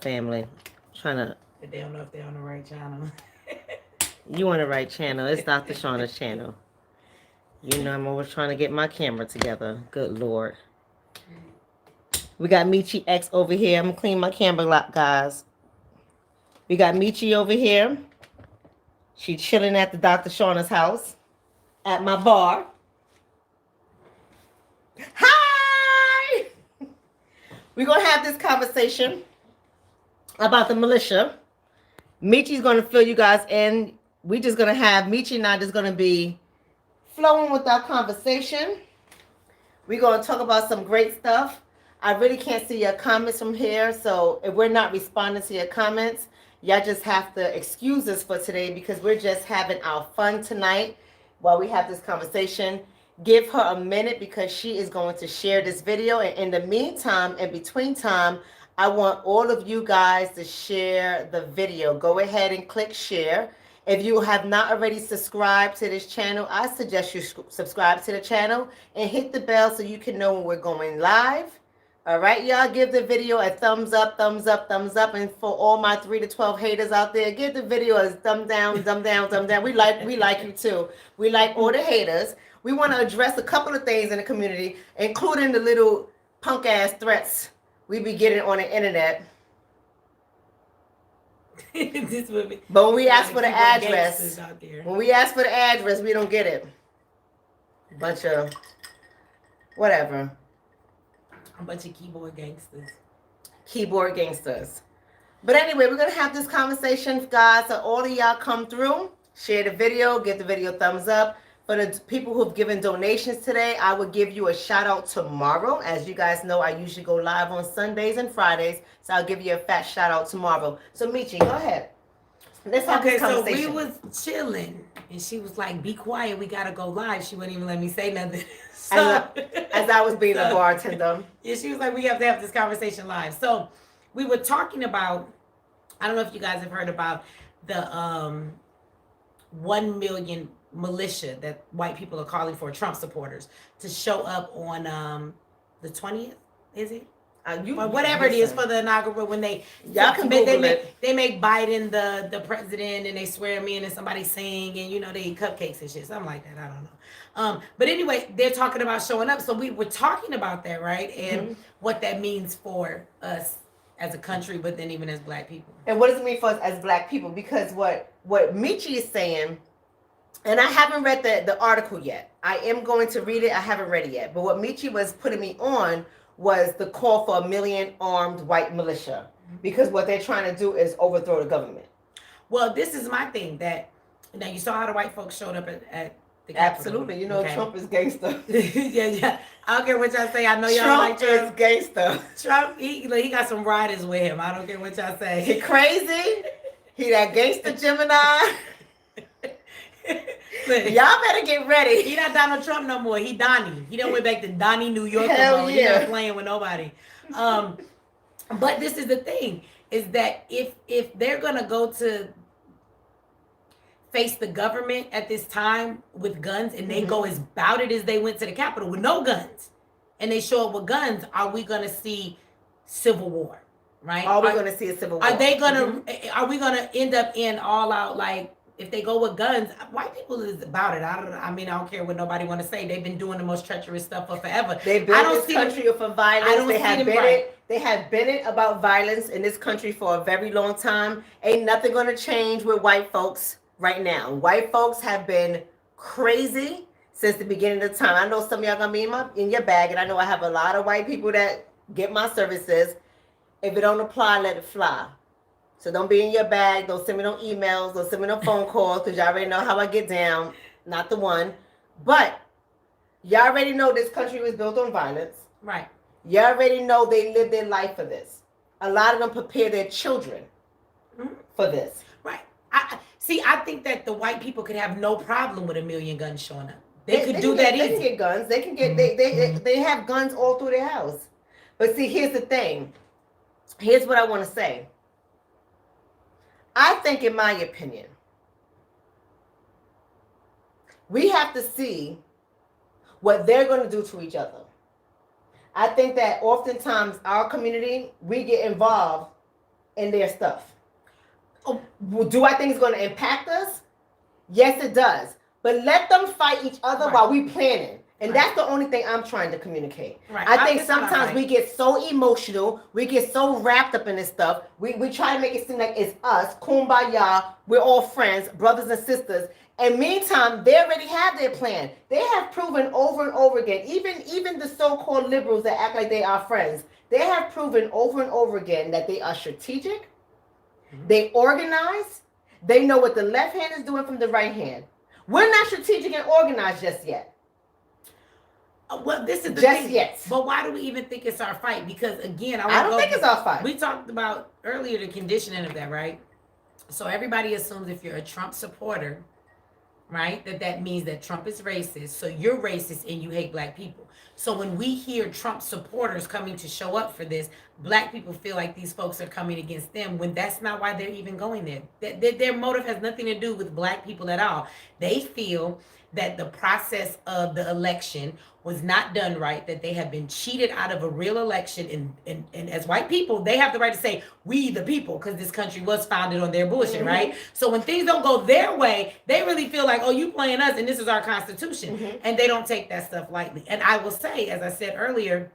family. Trying to. But they don't know if they're on the right channel. You on the right channel. It's Dr. Shonna's channel. You know I'm always trying to get my camera together. Good Lord. We got Mechee X over here. I'm going to clean my camera lock, guys. We got Mechee over here. She's chilling at the Dr. Shonna's house. At my bar. Hi! We're going to have this conversation about the militia. Mechee's going to fill you guys in. We're just going to have Mechee and I just going to be flowing with our conversation. We're going to talk about some great stuff. I really can't see your comments from here, so if we're not responding to your comments, y'all just have to excuse us for today because we're just having our fun tonight while we have this conversation. Give her a minute because she is going to share this video. And in the meantime, in between time, I want all of you guys to share the video. Go ahead and click share. If you have not already subscribed to this channel, I suggest you subscribe to the channel and hit the bell so you can know when we're going live. All right, y'all, give the video a thumbs up, thumbs up, thumbs up. And for all my 3 to 12 haters out there, give the video a thumb down, thumb down, thumb down. We like you too. We like all the haters. We want to address a couple of things in the community, including the little punk ass threats we be getting on the internet. But when we ask for the address, we don't get it. Bunch of whatever. A bunch of keyboard gangsters. Keyboard gangsters. But anyway, we're going to have this conversation, guys. So all of y'all come through, share the video, give the video a thumbs up. For the people who've given donations today, I will give you a shout out tomorrow. As you guys know, I usually go live on Sundays and Fridays. So I'll give you a fat shout out tomorrow. So Mechee, go ahead. Let's have this conversation. So we was chilling and she was like, be quiet, we gotta go live. She wouldn't even let me say nothing. So, as I was being a bartender. Yeah, she was like, we have to have this conversation live. So we were talking about, I don't know if you guys have heard about the 1 million militia that white people are calling for, Trump supporters, to show up on the 20th, is it? Whatever it is for the inaugural, when they make Biden the president and they swear him in and somebody sing and they eat cupcakes and shit, something like that. I don't know. But anyway, they're talking about showing up. So we were talking about that, right? And what that means for us as a country, but then even as Black people. And what does it mean for us as Black people? Because what Mechee is saying, and I haven't read the article yet. I am going to read it. I haven't read it yet. But what Mechee was putting me on was the call for 1 million armed white militia, because what they're trying to do is overthrow the government. Well, this is my thing, that now you saw how the white folks showed up at the Capitol. Absolutely. Trump is gangster. yeah. I don't care what y'all say. I know y'all Trump like Trump. is gangster. Trump, he got some riders with him. I don't care what y'all say. He crazy. He that gangster Gemini. Y'all better get ready. He not Donald Trump no more. He Donnie. He done went back to Donnie, New York. Hell yeah. He not playing with nobody. But this is the thing, is that if they're gonna go to face the government at this time with guns, and they go as about it as they went to the Capitol with no guns, and they show up with guns, are we gonna see civil war? Right? Are we gonna see a civil war? Are they gonna? Are we gonna end up in all out, like? If they go with guns, white people is about it. I don't care what nobody want to say. They've been doing the most treacherous stuff for forever. They've been in this country for violence. They have been it about violence in this country for a very long time. Ain't nothing going to change with white folks right now. White folks have been crazy since the beginning of time. I know some of y'all gonna be in your bag, and I know I have a lot of white people that get my services. If it don't apply, let it fly. So don't be in your bag. Don't send me no emails. Don't send me no phone calls, because y'all already know how I get down. Not the one. But y'all already know this country was built on violence. Right. Y'all already know they live their life for this. A lot of them prepare their children for this. Right. I think that the white people could have no problem with 1 million guns showing up. They could do that easy. They can get guns. They can get they have guns all through their house. But see, here's the thing. Here's what I want to say. I think, in my opinion, we have to see what they're going to do to each other. I think that oftentimes our community, we get involved in their stuff. Oh. Do I think it's going to impact us? Yes, it does. But let them fight each other while we planning. And that's the only thing I'm trying to communicate. Right. I think sometimes we get so emotional, we get so wrapped up in this stuff. We try to make it seem like it's us, kumbaya, we're all friends, brothers and sisters. And meantime, they already have their plan. They have proven over and over again, even the so-called liberals that act like they are friends, they have proven over and over again that they are strategic, they organize, they know what the left hand is doing from the right hand. We're not strategic and organized just yet. Well, this is the just thing. Yet. But why do we even think it's our fight? Because again, I don't think it's our fight. We talked about earlier the conditioning of that, right? So everybody assumes if you're a Trump supporter, right, that means that Trump is racist. So you're racist and you hate black people. So when we hear Trump supporters coming to show up for this, black people feel like these folks are coming against them when that's not why they're even going there. Their motive has nothing to do with black people at all. They feel that the process of the election was not done right, that they have been cheated out of a real election. And as white people, they have the right to say, we the people, because this country was founded on their bullshit, right? So when things don't go their way, they really feel like, oh, you playing us and this is our constitution. And they don't take that stuff lightly. And I will say, as I said earlier,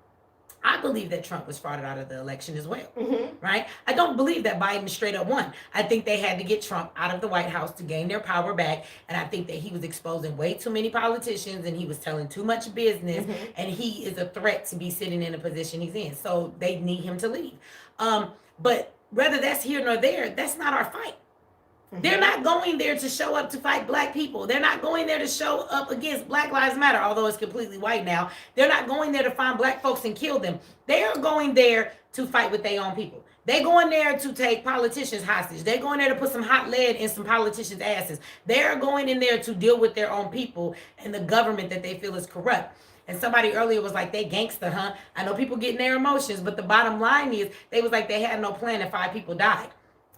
I believe that Trump was frauded out of the election as well, right? I don't believe that Biden straight up won. I think they had to get Trump out of the White House to gain their power back. And I think that he was exposing way too many politicians and he was telling too much business. And he is a threat to be sitting in the position he's in. So they need him to leave. But whether that's here nor there, that's not our fight. They're not going there to show up to fight black people. They're not going there to show up against Black Lives Matter, although it's completely white now. They're not going there to find black folks and kill them. They are going there to fight with their own people. They're going there to take politicians hostage. They're going there to put some hot lead in some politicians' asses. They're going in there to deal with their own people and the government that they feel is corrupt. And somebody earlier was like, they gangster, huh? I know people getting their emotions, but the bottom line is they was like, they had no plan and 5 people died.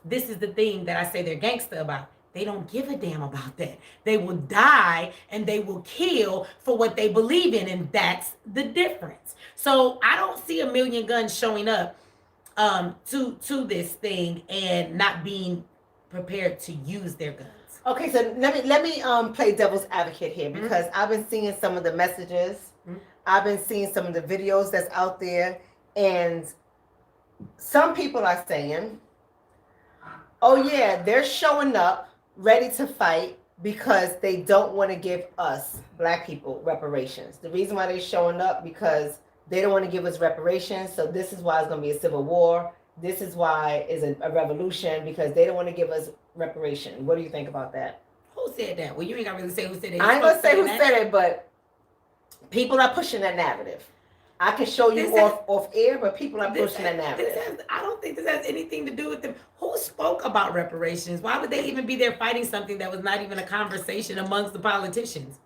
This is the thing that I say they're gangster about. They don't give a damn about that. They will die and they will kill for what they believe in. And that's the difference. So I don't see a million guns showing up to this thing and not being prepared to use their guns. Okay, so let me play devil's advocate here because I've been seeing some of the messages. I've been seeing some of the videos that's out there. And some people are saying, oh yeah, they're showing up ready to fight because they don't want to give us black people reparations. The reason why they're showing up because they don't want to give us reparations. So this is why it's going to be a civil war. This is why it's a revolution because they don't want to give us reparations. What do you think about that? Who said that? Well, you ain't got to really say who said it. I ain't going to say who said it, but people are pushing that narrative. I can show you off air, but people are pushing that narrative. I don't think this has anything to do with them. Who spoke about reparations? Why would they even be there fighting something that was not even a conversation amongst the politicians?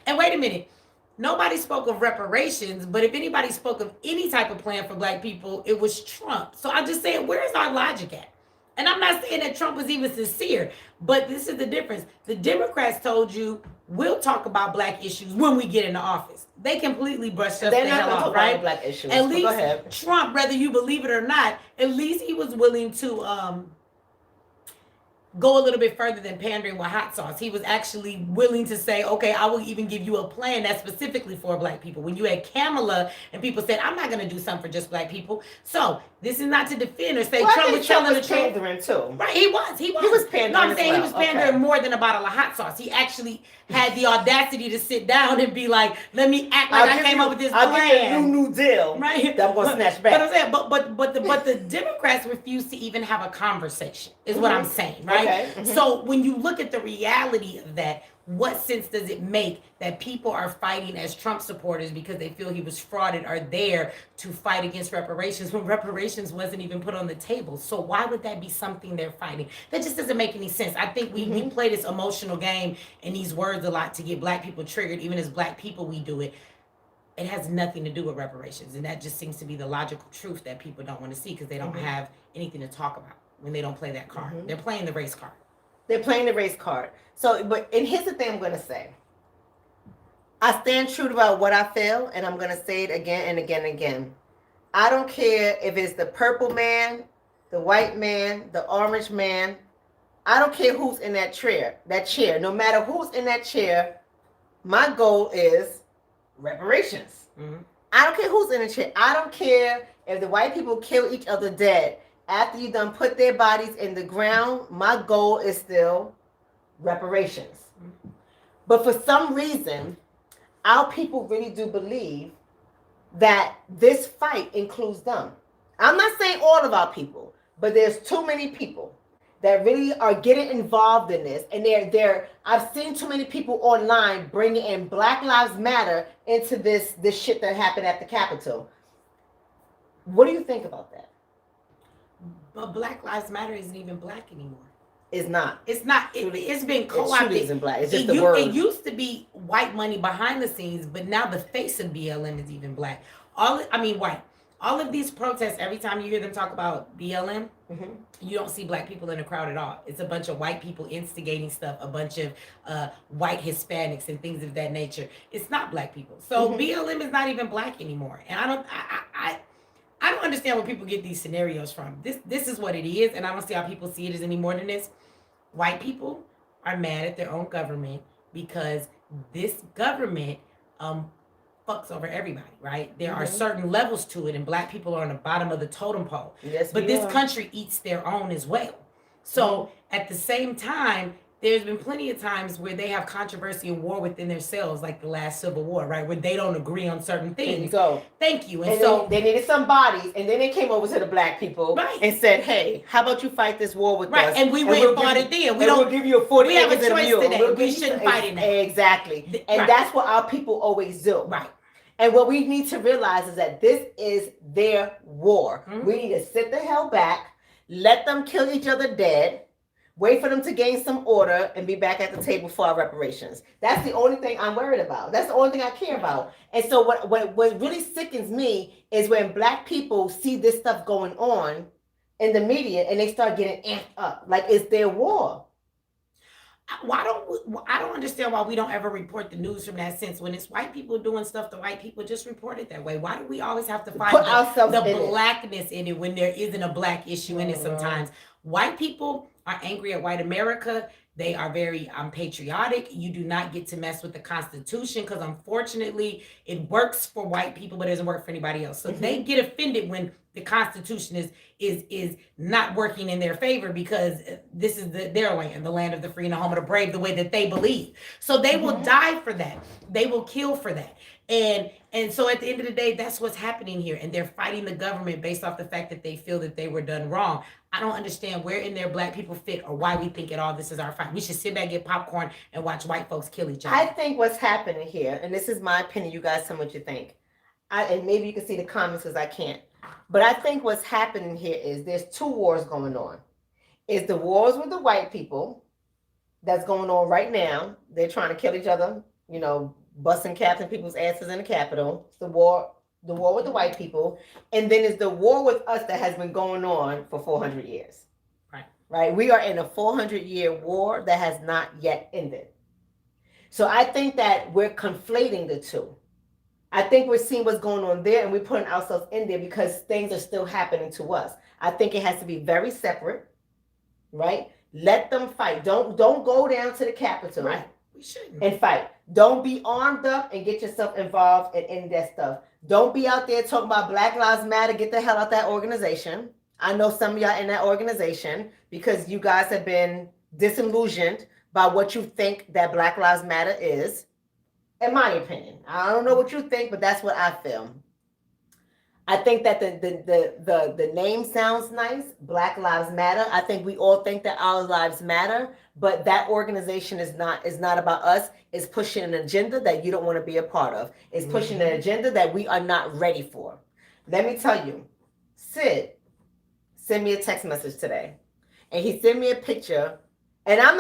And wait a minute. Nobody spoke of reparations, but if anybody spoke of any type of plan for black people, it was Trump. So I'm just saying, where's our logic at? And I'm not saying that Trump was even sincere, but this is the difference. The Democrats told you, we'll talk about black issues when we get into office. They completely brushed us the hell off, right? Black issues. At least Trump, whether you believe it or not, at least he was willing to go a little bit further than pandering with hot sauce. He was actually willing to say, okay, I will even give you a plan that's specifically for black people. When you had Kamala and people said, I'm not going to do something for just black people. So this is not to defend or say Trump was telling the truth. Pandering too. Right, he was. He was pandering. No, I'm saying he was pandering more than a bottle of hot sauce. He actually had the audacity to sit down and be like, let me act like I came up with this plan. I'll give you a new deal. Right. That I'm going to snatch back. But I'm saying, but the Democrats refuse to even have a conversation, is what I'm saying, right? Okay. So when you look at the reality of that, what sense does it make that people are fighting as Trump supporters because they feel he was frauded are there to fight against reparations when reparations wasn't even put on the table? So why would that be something they're fighting? That just doesn't make any sense. I think we play this emotional game and these words a lot to get black people triggered. Even as black people, we do it. It has nothing to do with reparations. And that just seems to be the logical truth that people don't want to see because they don't have anything to talk about when they don't play that card. They're playing the race card. They're playing the race card. So, and here's the thing I'm going to say. I stand true about what I feel, and I'm going to say it again and again and again. I don't care if it's the purple man the white man, the orange man. I don't care who's in that chair. No matter who's in that chair, my goal is reparations. Mm-hmm. I don't care who's in the chair. I don't care if the white people kill each other dead. After you done put their bodies in the ground, my goal is still reparations. Mm-hmm. But for some reason, our people really do believe that this fight includes them. I'm not saying all of our people, but there's too many people that really are getting involved in this, and I've seen too many people online bringing in Black Lives Matter into this shit that happened at the Capitol. What do you think about that? But Black Lives Matter isn't even black anymore. It's not. It's not. It's been co-opted. It isn't black. It's just the word. It used to be white money behind the scenes, but now the face of BLM is even black. White. All of these protests, every time you hear them talk about BLM, mm-hmm. you don't see black people in the crowd at all. It's a bunch of white people instigating stuff, a bunch of white Hispanics and things of that nature. It's not black people. So mm-hmm. BLM is not even black anymore. And I don't understand where people get these scenarios from. This is what it is, and I don't see how people see it as any more than this. White people are mad at their own government because this government fucks over everybody, right? There mm-hmm. are certain levels to it, and black people are on the bottom of the totem pole. Yes, but this country eats their own as well. So mm-hmm. at the same time, there's been plenty of times where they have controversy and war within themselves, like the last Civil War, right? Where they don't agree on certain things. Thank you. And so they needed some bodies, and then they came over to the black people right. and said, "Hey, how about you fight this war with us?" And we went and fought it then. We'll give you a 40 acres and a mule. Today. We shouldn't fight it now. Exactly. And right. that's what our people always do. Right. And what we need to realize is that this is their war. Mm-hmm. We need to sit the hell back, let them kill each other dead, wait for them to gain some order, and be back at the table for our reparations. That's the only thing I'm worried about. That's the only thing I care about. And so what really sickens me is when black people see this stuff going on in the media and they start getting amped up. Like it's their war. I don't understand why we don't ever report the news from that sense. When it's white people doing stuff to white people, just report it that way. Why do we always have to find the blackness in it when there isn't a black issue in it sometimes? White people are angry at white America. They are very patriotic. You do not get to mess with the Constitution because unfortunately it works for white people, but it doesn't work for anybody else. So mm-hmm. they get offended when the Constitution is not working in their favor because this is their land, the land of the free and the home of the brave, the way that they believe. So they mm-hmm. will die for that. They will kill for that. And so at the end of the day, that's what's happening here. And they're fighting the government based off the fact that they feel that they were done wrong. I don't understand where in there black people fit or why we think at all this is our fight. We should sit back, get popcorn, and watch white folks kill each other. I think what's happening here, and this is my opinion, you guys tell me what you think. And maybe you can see the comments because I can't. But I think what's happening here is there's two wars going on. It's the wars with the white people that's going on right now. They're trying to kill each other, busting caps in people's asses in the Capitol. It's the war with the white people. And then it's the war with us that has been going on for 400 years. Right? We are in a 400-year war that has not yet ended. So I think that we're conflating the two. I think we're seeing what's going on there and we're putting ourselves in there because things are still happening to us. I think it has to be very separate, right? Let them fight. Don't go down to the Capitol. Right. We shouldn't. And fight. Don't be armed up and get yourself involved in any of that stuff. Don't be out there talking about Black Lives Matter. Get the hell out that organization. I know some of y'all in that organization because you guys have been disillusioned by what you think that Black Lives Matter is. In my opinion, I don't know what you think, but that's what I feel. I think that the name sounds nice, Black Lives Matter. I think we all think that our lives matter, but that organization is not about us. It's pushing an agenda that you don't want to be a part of. It's pushing an agenda that we are not ready for. Let me tell you, Sid sent me a text message today, and he sent me a picture, and I'm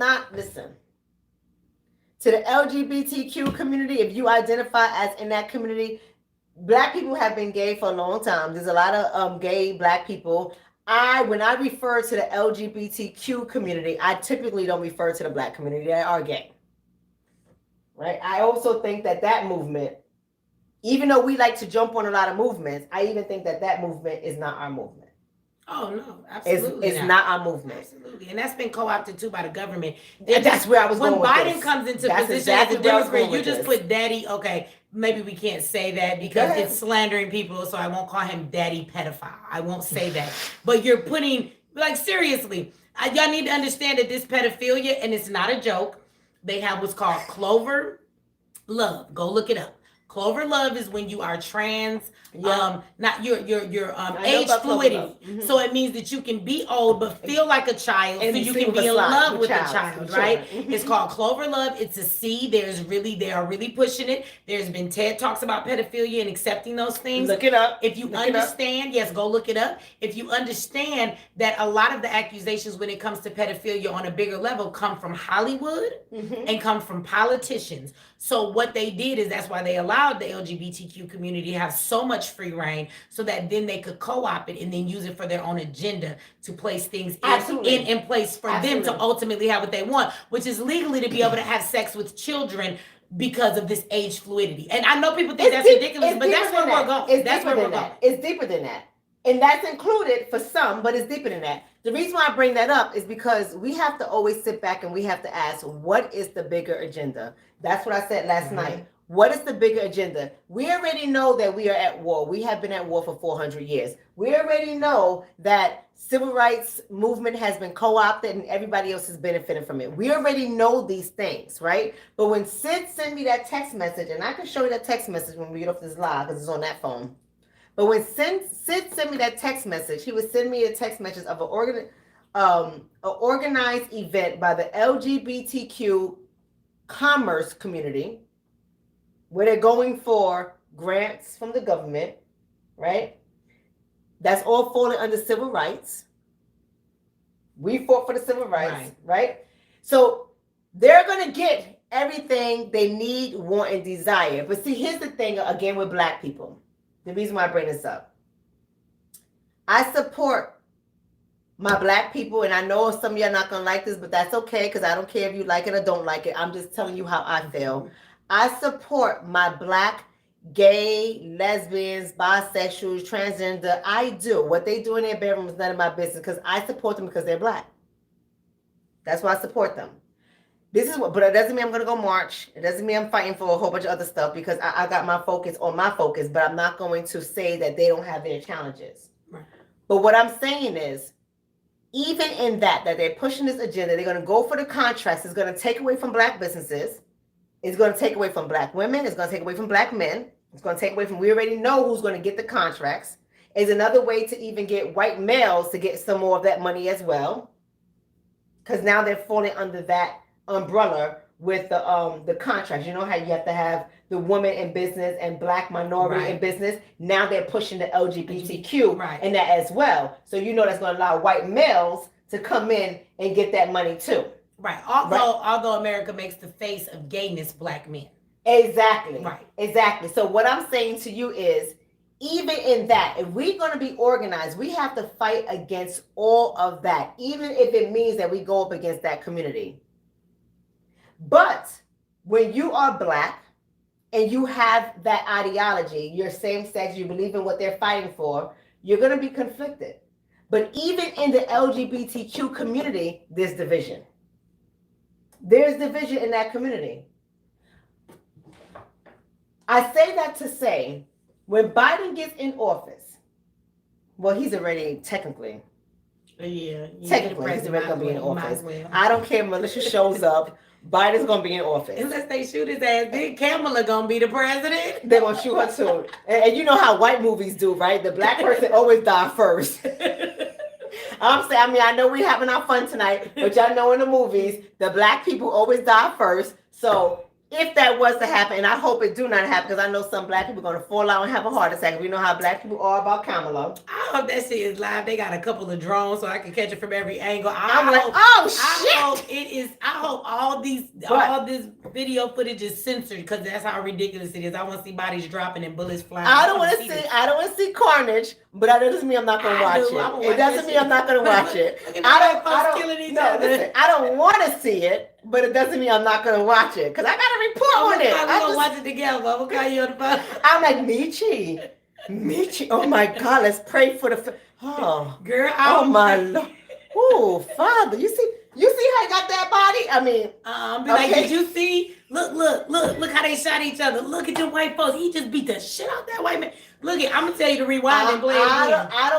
not. Listen. To the LGBTQ community, if you identify as in that community, Black people have been gay for a long time. There's a lot of gay Black people. When I refer to the LGBTQ community, I typically don't refer to the Black community that are gay. Right? I also think that movement, even though we like to jump on a lot of movements, I even think that movement is not our movement. Oh no, absolutely. It's not our movement. Absolutely, and that's been co-opted too by the government. And that's where I was when going with Biden this. comes into That's position exactly as a where I was Democrat, going you with just this. put daddy. Okay, maybe we can't say that because it's slandering people, so I won't call him daddy pedophile. I won't say that. But you're putting, like, seriously, y'all need to understand that this pedophilia, and it's not a joke. They have what's called Clover Love. Go look it up. Clover Love is when you are trans, not your age fluidity. Mm-hmm. So it means that you can be old but feel like a child, and so you can be in love with a child, right? Mm-hmm. It's called Clover Love. It's a C. They are really pushing it. There's been TED Talks about pedophilia and accepting those things. Look it up. If you understand, yes, go look it up. If you understand that a lot of the accusations when it comes to pedophilia on a bigger level come from Hollywood and come from politicians. So what they did is that's why they allowed the LGBTQ community to have so much free reign, so that then they could co-opt it and then use it for their own agenda to place things in place for them to ultimately have what they want, which is legally to be able to have sex with children because of this age fluidity. And I know people think that's ridiculous, but that's where we're going. That's where we're going. It's deeper than that. And that's included for some, but it's deeper than that. The reason why I bring that up is because we have to always sit back and we have to ask, what is the bigger agenda? That's what I said last night. What is the bigger agenda? We already know that we are at war. We have been at war for 400 years. We already know that civil rights movement has been co-opted and everybody else is benefiting from it. We already know these things, right? But when Sid sent me that text message, and I can show you that text message when we get off this live because it's on that phone. But when Sid sent me that text message, he would send me a text message of an organized event by the LGBTQ commerce community, where they're going for grants from the government, right? That's all falling under civil rights. We fought for the civil rights, right? So they're going to get everything they need, want, and desire. But see, here's the thing, again, with Black people. The reason why I bring this up. I support my Black people, and I know some of y'all not going to like this, but that's okay, because I don't care if you like it or don't like it. I'm just telling you how I feel. I support my Black, gay, lesbians, bisexuals, transgender. I do. What they do in their bedroom is none of my business, because I support them because they're Black. That's why I support them. This is what, but it doesn't mean I'm going to go march. It doesn't mean I'm fighting for a whole bunch of other stuff, because I got my focus on my focus, but I'm not going to say that they don't have their challenges. Right. But what I'm saying is, even in that they're pushing this agenda, they're going to go for the contracts. It's going to take away from Black businesses. It's going to take away from Black women. It's going to take away from Black men. It's going to take away from, we already know who's going to get the contracts. It's another way to even get white males to get some more of that money as well. Because now they're falling under that umbrella with the contracts. You know how you have to have the woman in business and Black minority in business. Now they're pushing the LGBTQ in that as well. So you know that's going to allow white males to come in and get that money too. Right. Although America makes the face of gayness Black men. Exactly. Right. Exactly. So what I'm saying to you is, even in that, if we're going to be organized, we have to fight against all of that, even if it means that we go up against that community. But when you are Black and you have that ideology, you're same sex, you believe in what they're fighting for, you're going to be conflicted. But even in the LGBTQ community, there's division. There's division in that community. I say that to say, when Biden gets in office, well, he's already technically. Technically, he's already going to be in office. I don't care if Militia shows up. Biden's going to be in office. Unless they shoot his ass, then Kamala going to be the president. They're going to shoot her too. And you know how white movies do, right? The Black person always dies first. I'm saying, I mean, I know we're having our fun tonight, but y'all know in the movies, the Black people always die first. So if that was to happen, and I hope it do not happen, because I know some Black people are going to fall out and have a heart attack. We know how Black people are about Kamala. I hope that shit is live. They got a couple of drones so I can catch it from every angle. I'm like, oh shit! I hope all this video footage is censored, because that's how ridiculous it is. I want to see bodies dropping and bullets flying. I don't want to see carnage, but that doesn't mean I'm not going to watch it. It doesn't mean I'm not going to watch it. I don't want to see it, but it doesn't mean I'm not going to watch it, because I got to report on it. We're going to watch it together. We'll call you on the phone. I'm like, Mechee, oh my God, let's pray for the... Oh, girl, oh my Lord. Oh, Father, you see how he got that body? I mean, be like, did you see? Look how they shot each other. Look at them white folks. He just beat the shit out that white man. Look at, I'm gonna tell you to rewind and play it again. I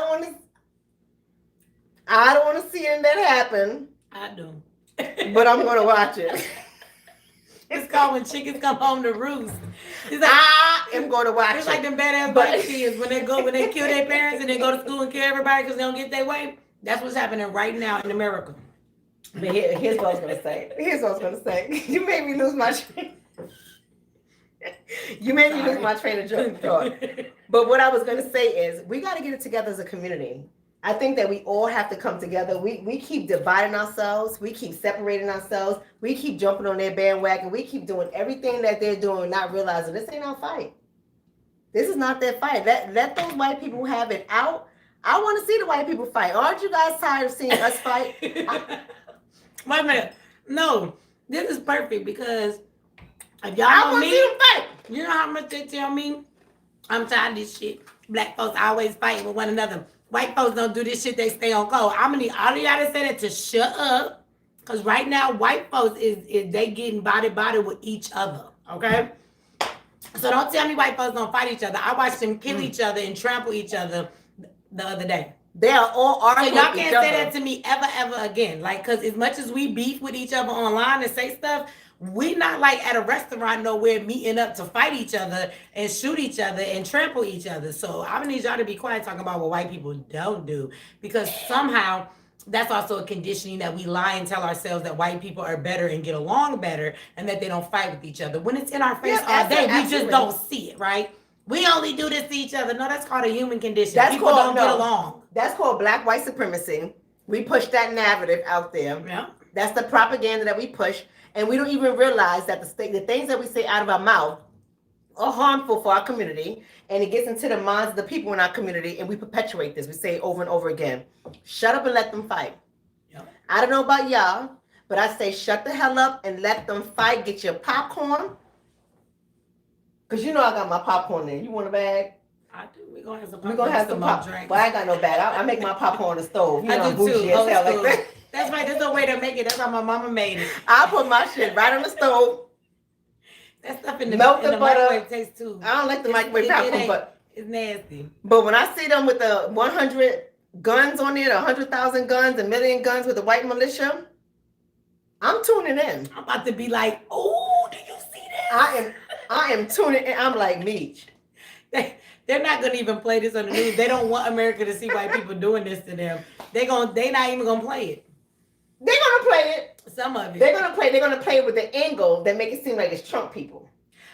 don't want to see that happen. I do, but I'm gonna watch it. It's called When Chickens Come Home to Roost. It's like, I am going to watch it. It's like them badass white kids when they kill their parents and they go to school and kill everybody because they don't get their way. That's what's happening right now in America. But here's what I was gonna say. You made me lose my train. You made me lose my train of thought. But what I was gonna say is we got to get it together as a community. I think that we all have to come together. We keep dividing ourselves. We keep separating ourselves. We keep jumping on their bandwagon. We keep doing everything that they're doing, not realizing this ain't our fight. This is not their fight. Let those white people have it out. I want to see the white people fight. Aren't you guys tired of seeing us fight? Wait a minute. No, this is perfect because if y'all know me, fight. You know how much they tell me I'm tired of this shit. Black folks always fighting with one another. White folks don't do this shit, they stay on code. I'm gonna need all of y'all to say that to shut up. Because right now, white folks is they getting body with each other. Okay? So don't tell me white folks don't fight each other. I watched them kill each other and trample each other the other day. They are all arguing. So y'all can't say that to me ever again. Like, because as much as we beef with each other online and say stuff, we not like at a restaurant nowhere meeting up to fight each other and shoot each other and trample each other. So I'm gonna need y'all to be quiet talking about what white people don't do, because somehow that's also a conditioning that we lie and tell ourselves that white people are better and get along better and that they don't fight with each other. When it's in our face all day, we just don't see it, right? We only do this to each other. No, that's called a human condition. That's people don't get along. That's called black white supremacy. We push that narrative out there. Yeah. That's the propaganda that we push. And we don't even realize that the things that we say out of our mouth are harmful for our community. And it gets into the minds of the people in our community. And we perpetuate this. We say it over and over again. Shut up and let them fight. Yep. I don't know about y'all, but I say shut the hell up and let them fight. Get your popcorn. Because you know I got my popcorn there. You want a bag? I do. We're going to have some popcorn. We're going to have some popcorn. Well, I ain't got no bag. I make my popcorn on the stove. You know, I do too. As hell like that. That's right. There's no way to make it. That's how my mama made it. I put my shit right on the stove. That stuff in the butter. microwave tastes too. I don't like the microwave popcorn, but it's nasty. But when I see them with the 100 guns on it, 100,000 guns, 1 million guns with the white militia, I'm tuning in. I'm about to be like, oh, do you see this? I am tuning in. I'm like, Meech. They're not gonna even play this on the news. They don't want America to see white people doing this to them. They not even gonna play it. They're gonna play it. Some of it. They're gonna play it with the angle that make it seem like it's Trump people.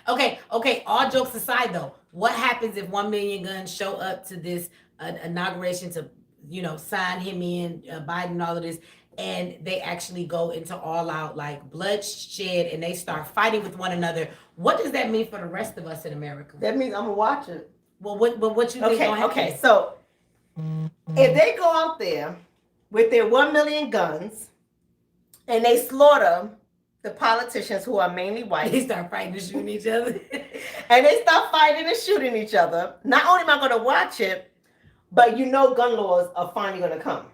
Okay. All jokes aside, though, what happens if 1 million guns show up to this inauguration to, sign him in, Biden, and all of this, and they actually go into all out like bloodshed and they start fighting with one another? What does that mean for the rest of us in America? That means I'm gonna watch it. Well, what you think gonna happen? Okay. So if they go out there with their 1 million guns and they slaughter the politicians who are mainly white, they start fighting and shooting each other, and they start fighting and shooting each other. Not only am I going to watch it, but gun laws are finally going to come.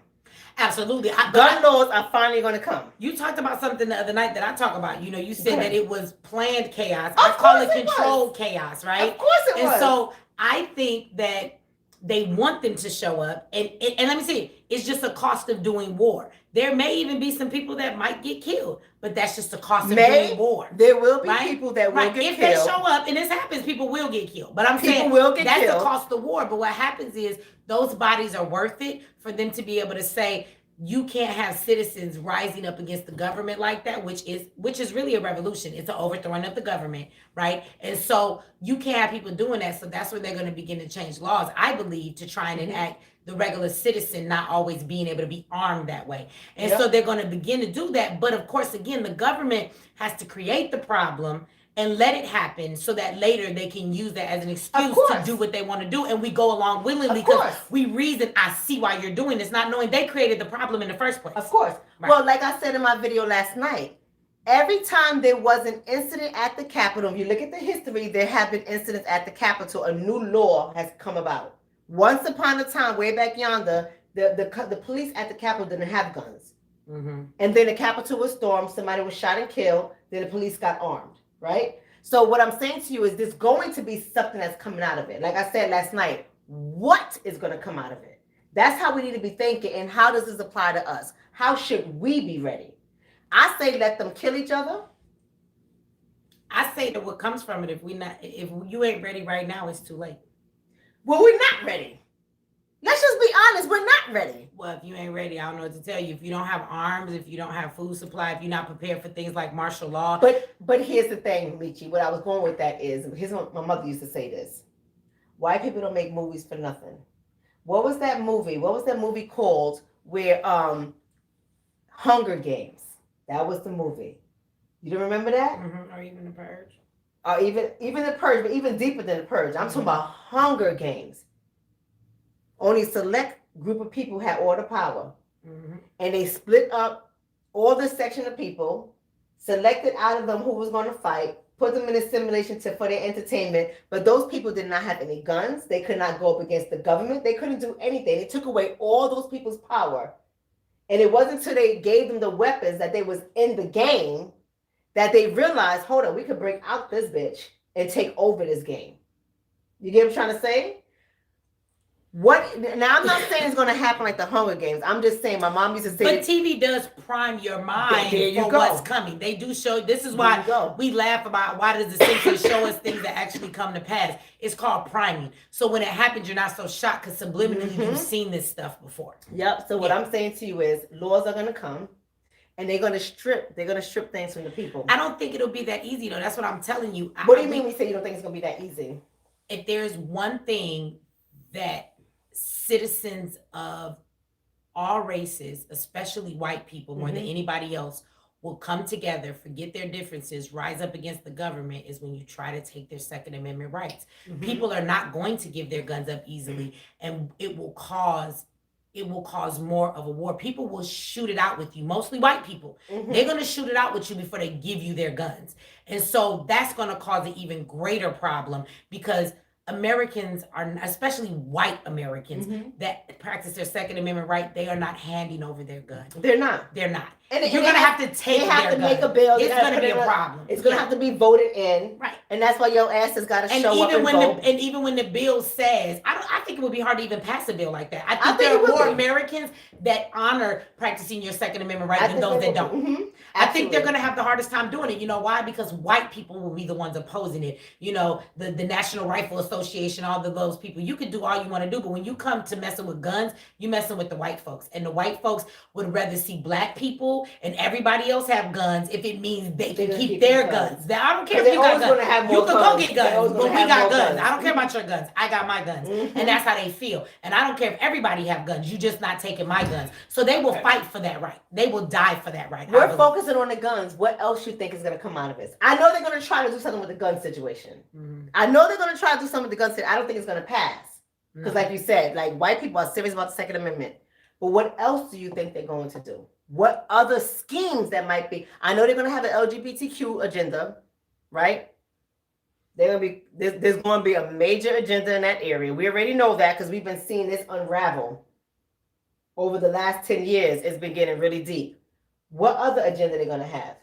Absolutely. Gun laws are finally going to come. You talked about something the other night that I talk about. You said that it was planned chaos. I call it controlled chaos, right? Of course it was. And so I think that they want them to show up. And let me see, it's just a cost of doing war. There may even be some people that might get killed, but that's just the cost of doing war. There will be people that will get killed. If they show up, and this happens, people will get killed. But I'm saying that's the cost of war. But what happens is those bodies are worth it for them to be able to say, you can't have citizens rising up against the government like that, which is really a revolution. It's an overthrowing of the government, right? And so you can't have people doing that. So that's when they're going to begin to change laws, I believe, to try and enact the regular citizen not always being able to be armed that way. And so they're going to begin to do that. But of course, again, the government has to create the problem and let it happen so that later they can use that as an excuse to do what they want to do. And we go along willingly because we reason, I see why you're doing this, not knowing they created the problem in the first place. Of course. Right. Well, like I said in my video last night, every time there was an incident at the Capitol, if you look at the history, there have been incidents at the Capitol, a new law has come about. Once upon a time, way back yonder, the police at the Capitol didn't have guns. Mm-hmm. And then the Capitol was stormed, somebody was shot and killed, then the police got armed, right? So what I'm saying to you is there's going to be something that's coming out of it. Like I said last night, what is going to come out of it? That's how we need to be thinking. And how does this apply to us? How should we be ready? I say let them kill each other. I say that what comes from it, if you ain't ready right now, it's too late. Well, we're not ready. Let's just be honest, we're not ready. Well, if you ain't ready, I don't know what to tell you. If you don't have arms, if you don't have food supply, if you're not prepared for things like martial law. But here's the thing, Mechee, what I was going with that is, here's what my mother used to say this. White people don't make movies for nothing. What was that movie? What was that movie called where Hunger Games? That was the movie. You don't remember that? Mm-hmm. Or even The Purge. Or even The Purge, but even deeper than The Purge. I'm talking about Hunger Games. Only a select group of people had all the power. Mm-hmm. And they split up all the section of people, selected out of them who was going to fight, put them in a simulation for their entertainment. But those people did not have any guns. They could not go up against the government. They couldn't do anything. They took away all those people's power. And it wasn't until they gave them the weapons that they was in the game that they realized, hold on, we could break out this bitch and take over this game. You get what I'm trying to say? Now, I'm not saying it's going to happen like the Hunger Games. I'm just saying my mom used to say. But TV does prime your mind for what's coming. They do show. This is why we laugh about why does the Simpsons show us things that actually come to pass. It's called priming. So when it happens, you're not so shocked because subliminally you've seen this stuff before. Yep. So what I'm saying to you is laws are going to come. And they're gonna strip things from the people. I don't think it'll be that easy though. That's what I'm telling you. What do you mean when you say you don't think it's gonna be that easy? If there's one thing that citizens of all races, especially white people, more than anybody else, will come together, forget their differences, rise up against the government, is when you try to take their Second Amendment rights. People are not going to give their guns up easily, and it will cause more of a war. People will shoot it out with you, mostly white people. They're going to shoot it out with you before they give you their guns. And so that's going to cause an even greater problem because Americans are, especially white Americans that practice their Second Amendment right, they are not handing over their gun. They're not. And you're going to have to take their gun. They have to make a bill. It's going to be a problem. It's going to have to be voted in. Right. And that's why your ass has got to show up and vote. And even when the bill says, I think it would be hard to even pass a bill like that. I think there are more Americans that honor practicing your Second Amendment right than those that don't. I think they're going to have the hardest time doing it. You know why? Because white people will be the ones opposing it. You know, the National Rifle Association, all of those people. You can do all you want to do, but when you come to messing with guns, you messing with the white folks. And the white folks would rather see black people and everybody else have guns if it means they can keep their guns. I don't care if you got guns. You can go get guns, but we got guns. I don't care about your guns. I got my guns. And that's how they feel. And I don't care if everybody have guns. You just not taking my guns. So they will fight for that right. They will die for that right. We're focusing on the guns. What else you think is going to come out of this? I know they're going to try to do something with the gun situation. I know they're going to try to do something with the gun situation. I don't think it's going to pass. Because like you said, like white people are serious about the Second Amendment. But what else do you think they're going to do? What other schemes that might be? I know they're going to have an LGBTQ agenda, right? There's going to be a major agenda in that area. We already know that because we've been seeing this unravel over the last 10 years. It's been getting really deep. What other agenda they're going to have?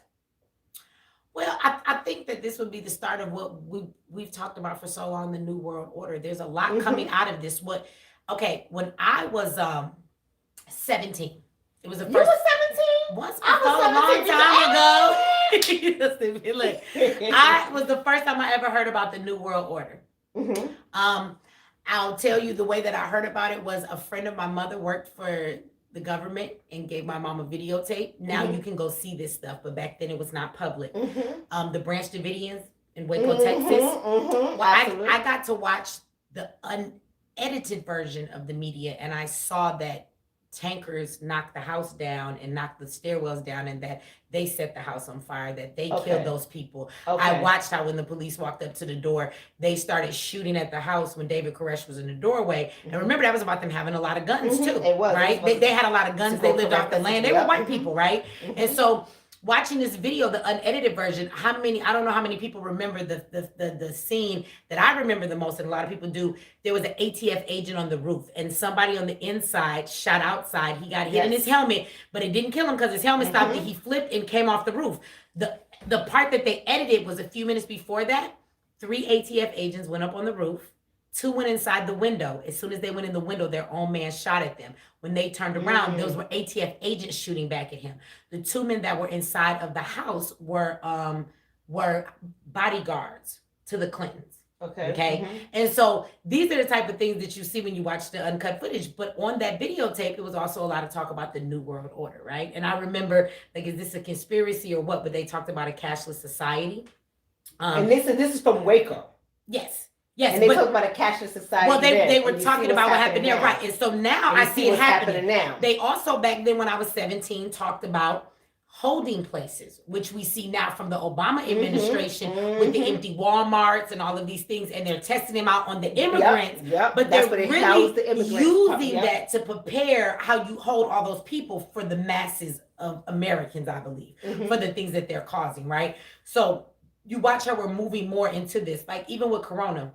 Well, I think that this would be the start of what we've talked about for so long, the New World Order. There's a lot coming out of this. When I was 17, it was the first. You were 17? Once a long time ago. Look, I was the first time I ever heard about the New World Order. I'll tell you the way that I heard about it was a friend of my mother worked for the government and gave my mom a videotape. Now you can go see this stuff, but back then it was not public. The Branch Davidians in Waco, Texas. Well, I got to watch the unedited version of the media, and I saw that tankers knocked the house down and knocked the stairwells down, and that they set the house on fire, that they killed those people. I watched how when the police walked up to the door, they started shooting at the house when David Koresh was in the doorway. And remember, that was about them having a lot of guns too, right? They had a lot of guns. They lived off the land. They were white people, right? And so watching this video, the unedited version, I don't know how many people remember the scene that I remember the most, and a lot of people do. There was an ATF agent on the roof, and somebody on the inside shot outside. He got hit in his helmet, but it didn't kill him because his helmet stopped, and he flipped and came off the roof. The part that they edited was a few minutes before that. 3 ATF agents went up on the roof. 2 went inside the window. As soon as they went in the window, their own man shot at them. When they turned around, those were ATF agents shooting back at him. The 2 men that were inside of the house were bodyguards to the Clintons. Okay. And so these are the type of things that you see when you watch the uncut footage. But on that videotape, it was also a lot of talk about the New World Order, right? And I remember, like, is this a conspiracy or what? But they talked about a cashless society. And this is from Waco. Yes. Yes, and they talked about a cashless society. Well, they were talking about what happened there, right? And so now I see it happening now. They also, back then when I was 17, talked about holding places, which we see now from the Obama administration with the empty Walmarts and all of these things, and they're testing them out on the immigrants. But they're really using that to prepare how you hold all those people for the masses of Americans, I believe, for the things that they're causing, right? So you watch how we're moving more into this, like even with Corona.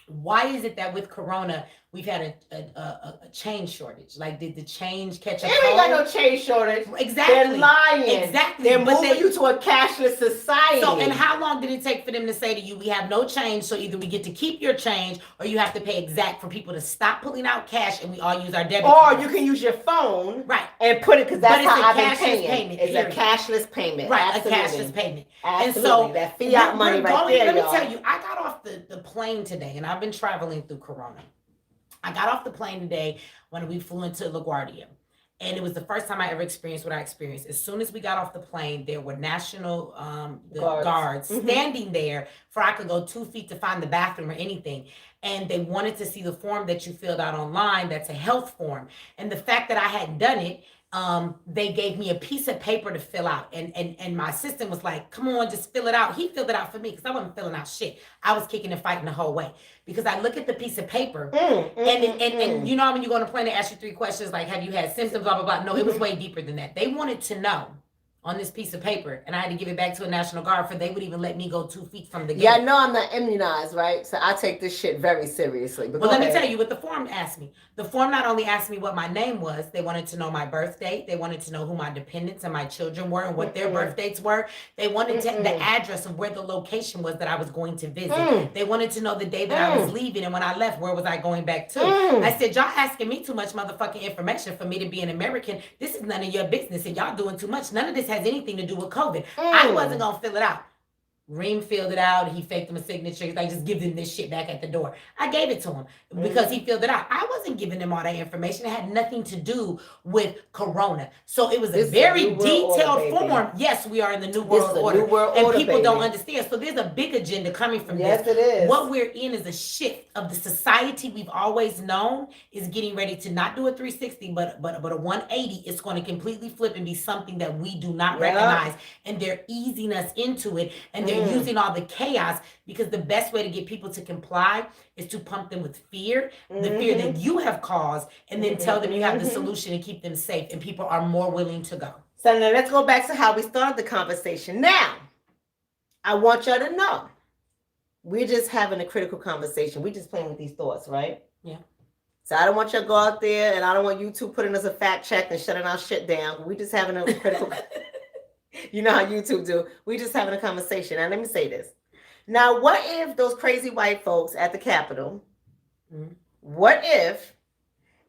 Why is it that with Corona we've had a change shortage? Like, did the change catch up? They ain't got no change shortage. Exactly. They're lying. Exactly. They're moving you to a cashless society. So, and how long did it take for them to say to you, we have no change, so either we get to keep your change or you have to pay exact for people to stop pulling out cash and we all use our debit card. cards. You can use your phone, right, and put it, because that's how I've been paying. Payment, it's a cashless payment. Right, absolutely. A cashless payment. Absolutely. And so that fiat money right there, let me tell you, I got off the plane today, and I've been traveling through Corona. I got off the plane today when we flew into LaGuardia. And it was the first time I ever experienced what I experienced. As soon as we got off the plane, there were national guards standing there for I could go 2 feet to find the bathroom or anything. And they wanted to see the form that you filled out online. That's a health form. And the fact that I hadn't done it, they gave me a piece of paper to fill out. And my assistant was like, come on, just fill it out. He filled it out for me because I wasn't filling out shit. I was kicking and fighting the whole way. Because I look at the piece of paper and you know when you go on a plane, they ask you 3 questions like, have you had symptoms, blah, blah, blah. No, it was way deeper than that. They wanted to know on this piece of paper, and I had to give it back to a National Guard for they would even let me go 2 feet from the gate. Yeah, I know I'm not immunized, right? So I take this shit very seriously. But well, let me tell you what the form asked me. The form not only asked me what my name was, they wanted to know my birth date. They wanted to know who my dependents and my children were and what their birth dates were. They wanted the address of where the location was that I was going to visit. They wanted to know the day that I was leaving, and when I left, where was I going back to? I said, y'all asking me too much motherfucking information for me to be an American. This is none of your business, and y'all doing too much. None of this has anything to do with COVID. I wasn't gonna fill it out. Reem filled it out. He faked him a signature. He's like, just give them this shit back at the door. I gave it to him because he filled it out. I wasn't giving them all that information. It had nothing to do with Corona. So it was a very detailed form. Yes, we are in the New World Order. And people don't understand. So there's a big agenda coming from this. Yes, it is. What we're in is a shift of the society we've always known is getting ready to not do a 360, but a 180. It's going to completely flip and be something that we do not recognize. And they're easing us into it. And they're using all the chaos because the best way to get people to comply is to pump them with fear, the fear that you have caused, and then tell them you have the solution and keep them safe. And people are more willing to go. So now let's go back to how we started the conversation. Now, I want y'all to know, we're just having a critical conversation. We're just playing with these thoughts, right? Yeah. So I don't want y'all to go out there, and I don't want you two putting us a fact check and shutting our shit down. We're just having a critical You know how YouTube do. We just having a conversation. Now, let me say this. Now, what if those crazy white folks at the Capitol, what if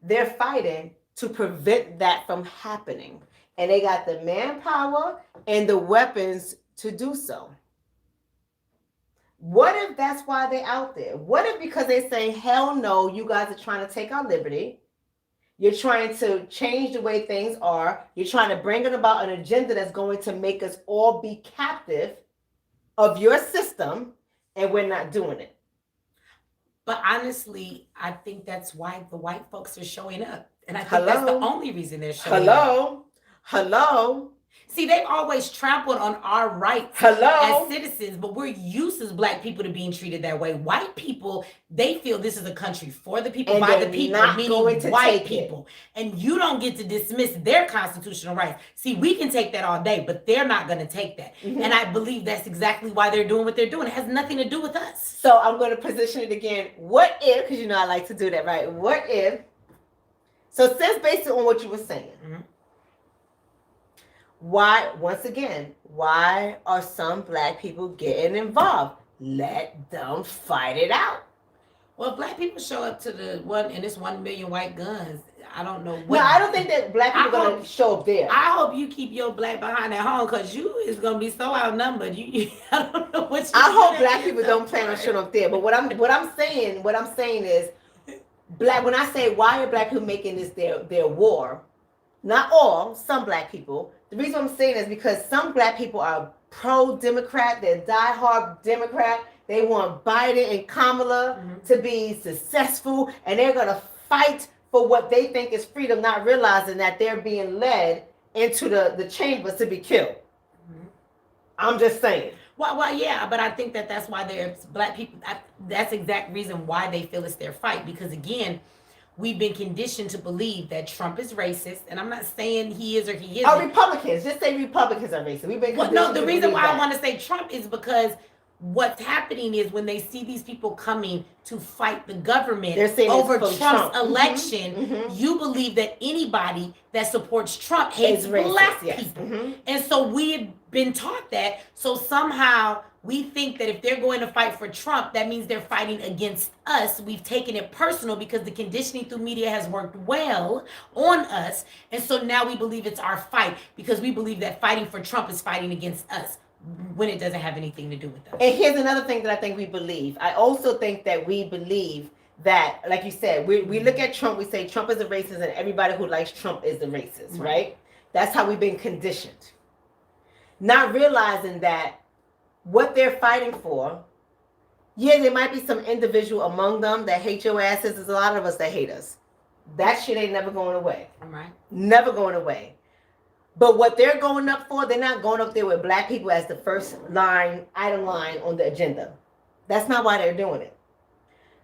they're fighting to prevent that from happening? And they got the manpower and the weapons to do so. What if that's why they're out there? What if because they're saying, hell no, you guys are trying to take our liberty. You're trying to change the way things are. You're trying to bring about an agenda that's going to make us all be captive of your system, and we're not doing it. But honestly, I think that's why the white folks are showing up. And I think that's the only reason they're showing up. Hello. See, they've always trampled on our rights Hello? as citizens, but we're used as black people to being treated that way. White people, they feel this is a country for the people, And by the they're people, not meaning going to white take it. people. And you don't get to dismiss their constitutional rights. See, we can take that all day, but they're not going to take that. And I believe that's exactly why they're doing what they're doing. It has nothing to do with us. So I'm going to position it again. What if, because you know I like to do that, right? What if, so since based on what you were saying, why, once again, why are some black people getting involved? Let them fight it out. Well, if black people show up to the one, and it's 1 million white guns, I don't know what. No, I don't think that black people are going to show up there. I hope you keep your black behind at home, because you is going to be so outnumbered. I don't know what you I hope black people don't plan on showing up there. But what I'm saying is, black. When I say why are black people making this their war, not all, some black people. The reason I'm saying is because some black people are pro-Democrat, they're diehard Democrat. They want Biden and Kamala to be successful, and they're going to fight for what they think is freedom, not realizing that they're being led into the chambers to be killed. I'm just saying. Well, yeah, but I think that's why there's black people. That's the exact reason why they feel it's their fight, because again, we've been conditioned to believe that Trump is racist, and I'm not saying he is or he isn't. Oh, Republicans. Just say Republicans are racist. We've been conditioned. No, the reason why I want to say Trump is because what's happening is when they see these people coming to fight the government over Trump's election, you believe that anybody that supports Trump hates black people. And so we have been taught that. So somehow we think that if they're going to fight for Trump, that means they're fighting against us. We've taken it personal because the conditioning through media has worked well on us. And so now we believe it's our fight because we believe that fighting for Trump is fighting against us, when it doesn't have anything to do with us. And here's another thing that I think we believe. I also think that we believe that, like you said, we look at Trump, we say Trump is a racist, and everybody who likes Trump is a racist, right? That's how we've been conditioned. Not realizing that what they're fighting for, yeah, there might be some individual among them that hate your asses. There's a lot of us that hate us. That shit ain't never going away. Right. Never going away. But what they're going up for, they're not going up there with black people as the first item line on the agenda. That's not why they're doing it.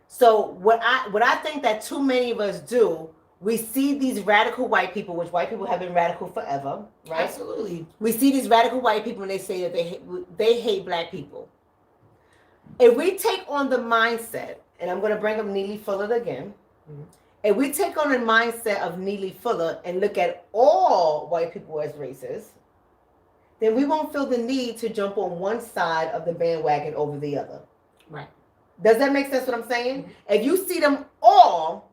So what I think that too many of us do, we see these radical white people, which white people have been radical forever, right? Absolutely. We see these radical white people and they say that they hate black people. If we take on the mindset, and I'm going to bring up Neely Fuller again, if we take on the mindset of Neely Fuller and look at all white people as racist, then we won't feel the need to jump on one side of the bandwagon over the other. Right. Does that make sense what I'm saying? If you see them all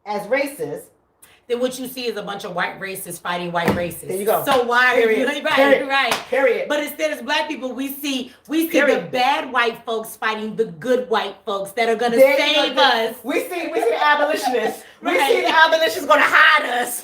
as racist, then what you see is a bunch of white racists fighting white racists. There you go. So why are you right? Period. But instead, as black people, we see the bad white folks fighting the good white folks that are going to save us. We see the abolitionists. We see the abolitionists going to hide us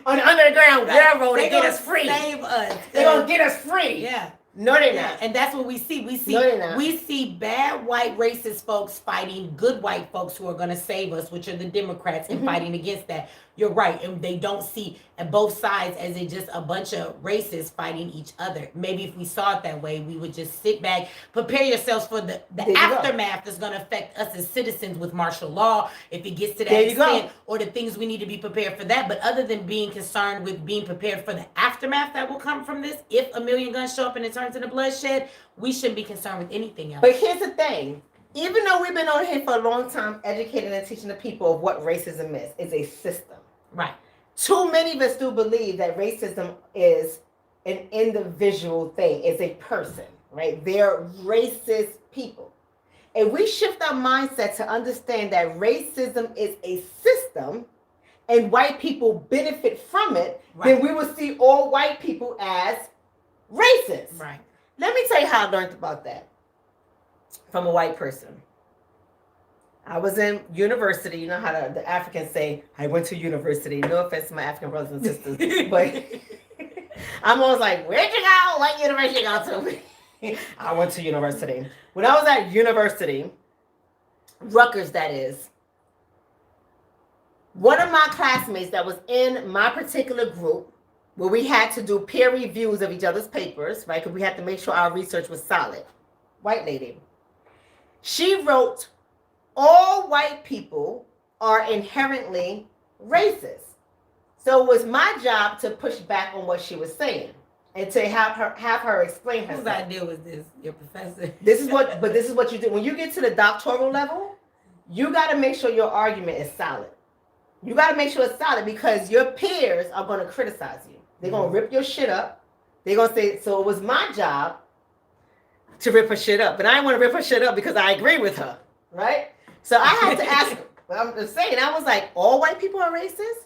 on the underground railroad and get us free. Save us. They're going to get us free. Yeah. No, they're not. And that's what we see. We see bad white racist folks fighting good white folks who are going to save us, which are the Democrats, and fighting against that. You're right. And they don't see at both sides as it just a bunch of racists fighting each other. Maybe if we saw it that way, we would just sit back, prepare yourselves for the aftermath that's going to affect us as citizens with martial law, if it gets to that extent, or the things we need to be prepared for that. But other than being concerned with being prepared for the aftermath that will come from this, if a million guns show up and it turns into bloodshed, we shouldn't be concerned with anything else. But here's the thing. Even though we've been on here for a long time educating and teaching the people of what racism is, it's a system. Right. Too many of us do believe that racism is an individual thing. It's a person, right? They're racist people. If we shift our mindset to understand that racism is a system and white people benefit from it, then we will see all white people as racist. Right. Let me tell you how I learned about that from a white person. I was in university. You know how the Africans say, I went to university. No offense to my African brothers and sisters, but I'm always like, where'd you go? What university you go to? I went to university. When I was at university, Rutgers that is, one of my classmates that was in my particular group where we had to do peer reviews of each other's papers, right? Because we had to make sure our research was solid. White lady. She wrote, all white people are inherently racist. So it was my job to push back on what she was saying and to have her explain herself. Whose idea was this? Your professor? This is what you do. When you get to the doctoral level, you got to make sure your argument is solid. You got to make sure it's solid because your peers are going to criticize you. They're going to rip your shit up. They're going to say, so it was my job to rip her shit up. But I didn't want to rip her shit up because I agree with her, right? So I had to ask her. I'm just saying, I was like, all white people are racist?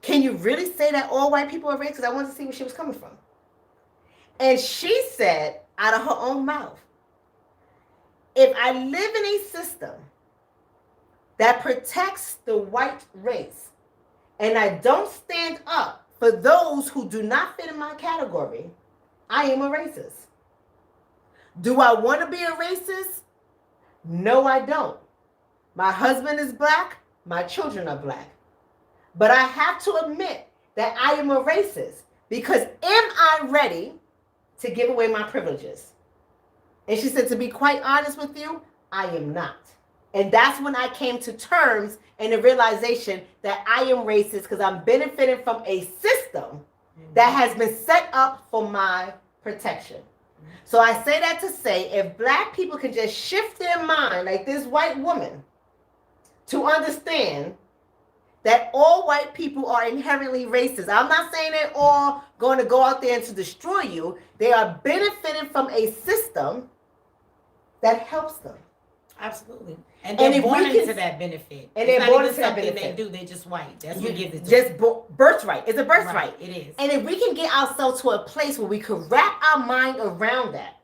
Can you really say that all white people are racist? Because I wanted to see where she was coming from. And she said, out of her own mouth, if I live in a system that protects the white race, and I don't stand up for those who do not fit in my category, I am a racist. Do I want to be a racist? No, I don't. My husband is black. My children are black. But I have to admit that I am a racist because am I ready to give away my privileges? And she said, to be quite honest with you, I am not. And that's when I came to terms and the realization that I am racist because I'm benefiting from a system that has been set up for my protection. So I say that to say, if black people can just shift their mind like this white woman to understand that all white people are inherently racist. I'm not saying they're all going to go out there and to destroy you. They are benefiting from a system that helps them. Absolutely. And they're born into that benefit. And they're born into that benefit. They do. They're just white. That's what gives it to them. Just birthright. It's a birthright. Right, it is. And if we can get ourselves to a place where we could wrap our mind around that,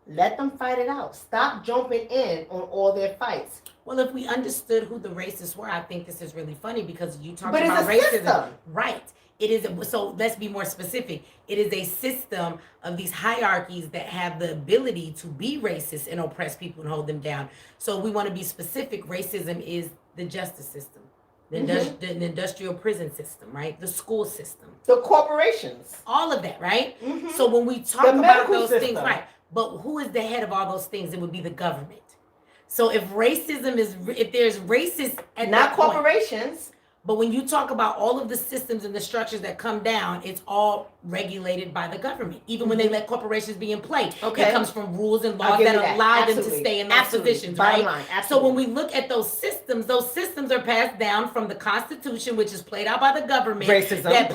let them fight it out. Stop jumping in on all their fights. Well, if we understood who the racists were, I think this is really funny because you talked about racism. System. Right. It is. So let's be more specific. It is a system of these hierarchies that have the ability to be racist and oppress people and hold them down. So we want to be specific. Racism is the justice system, the industrial prison system, right? The school system. The corporations. All of that, right? Mm-hmm. So when we talk about those things, right. But who is the head of all those things? It would be the government. So if racism is, if there's racist at not corporations, but when you talk about all of the systems and the structures that come down, it's all regulated by the government. Even when they let corporations be in play, it comes from rules and laws that allow them to stay in those positions, right? So when we look at those systems are passed down from the Constitution, which is played out by the government. Racism. That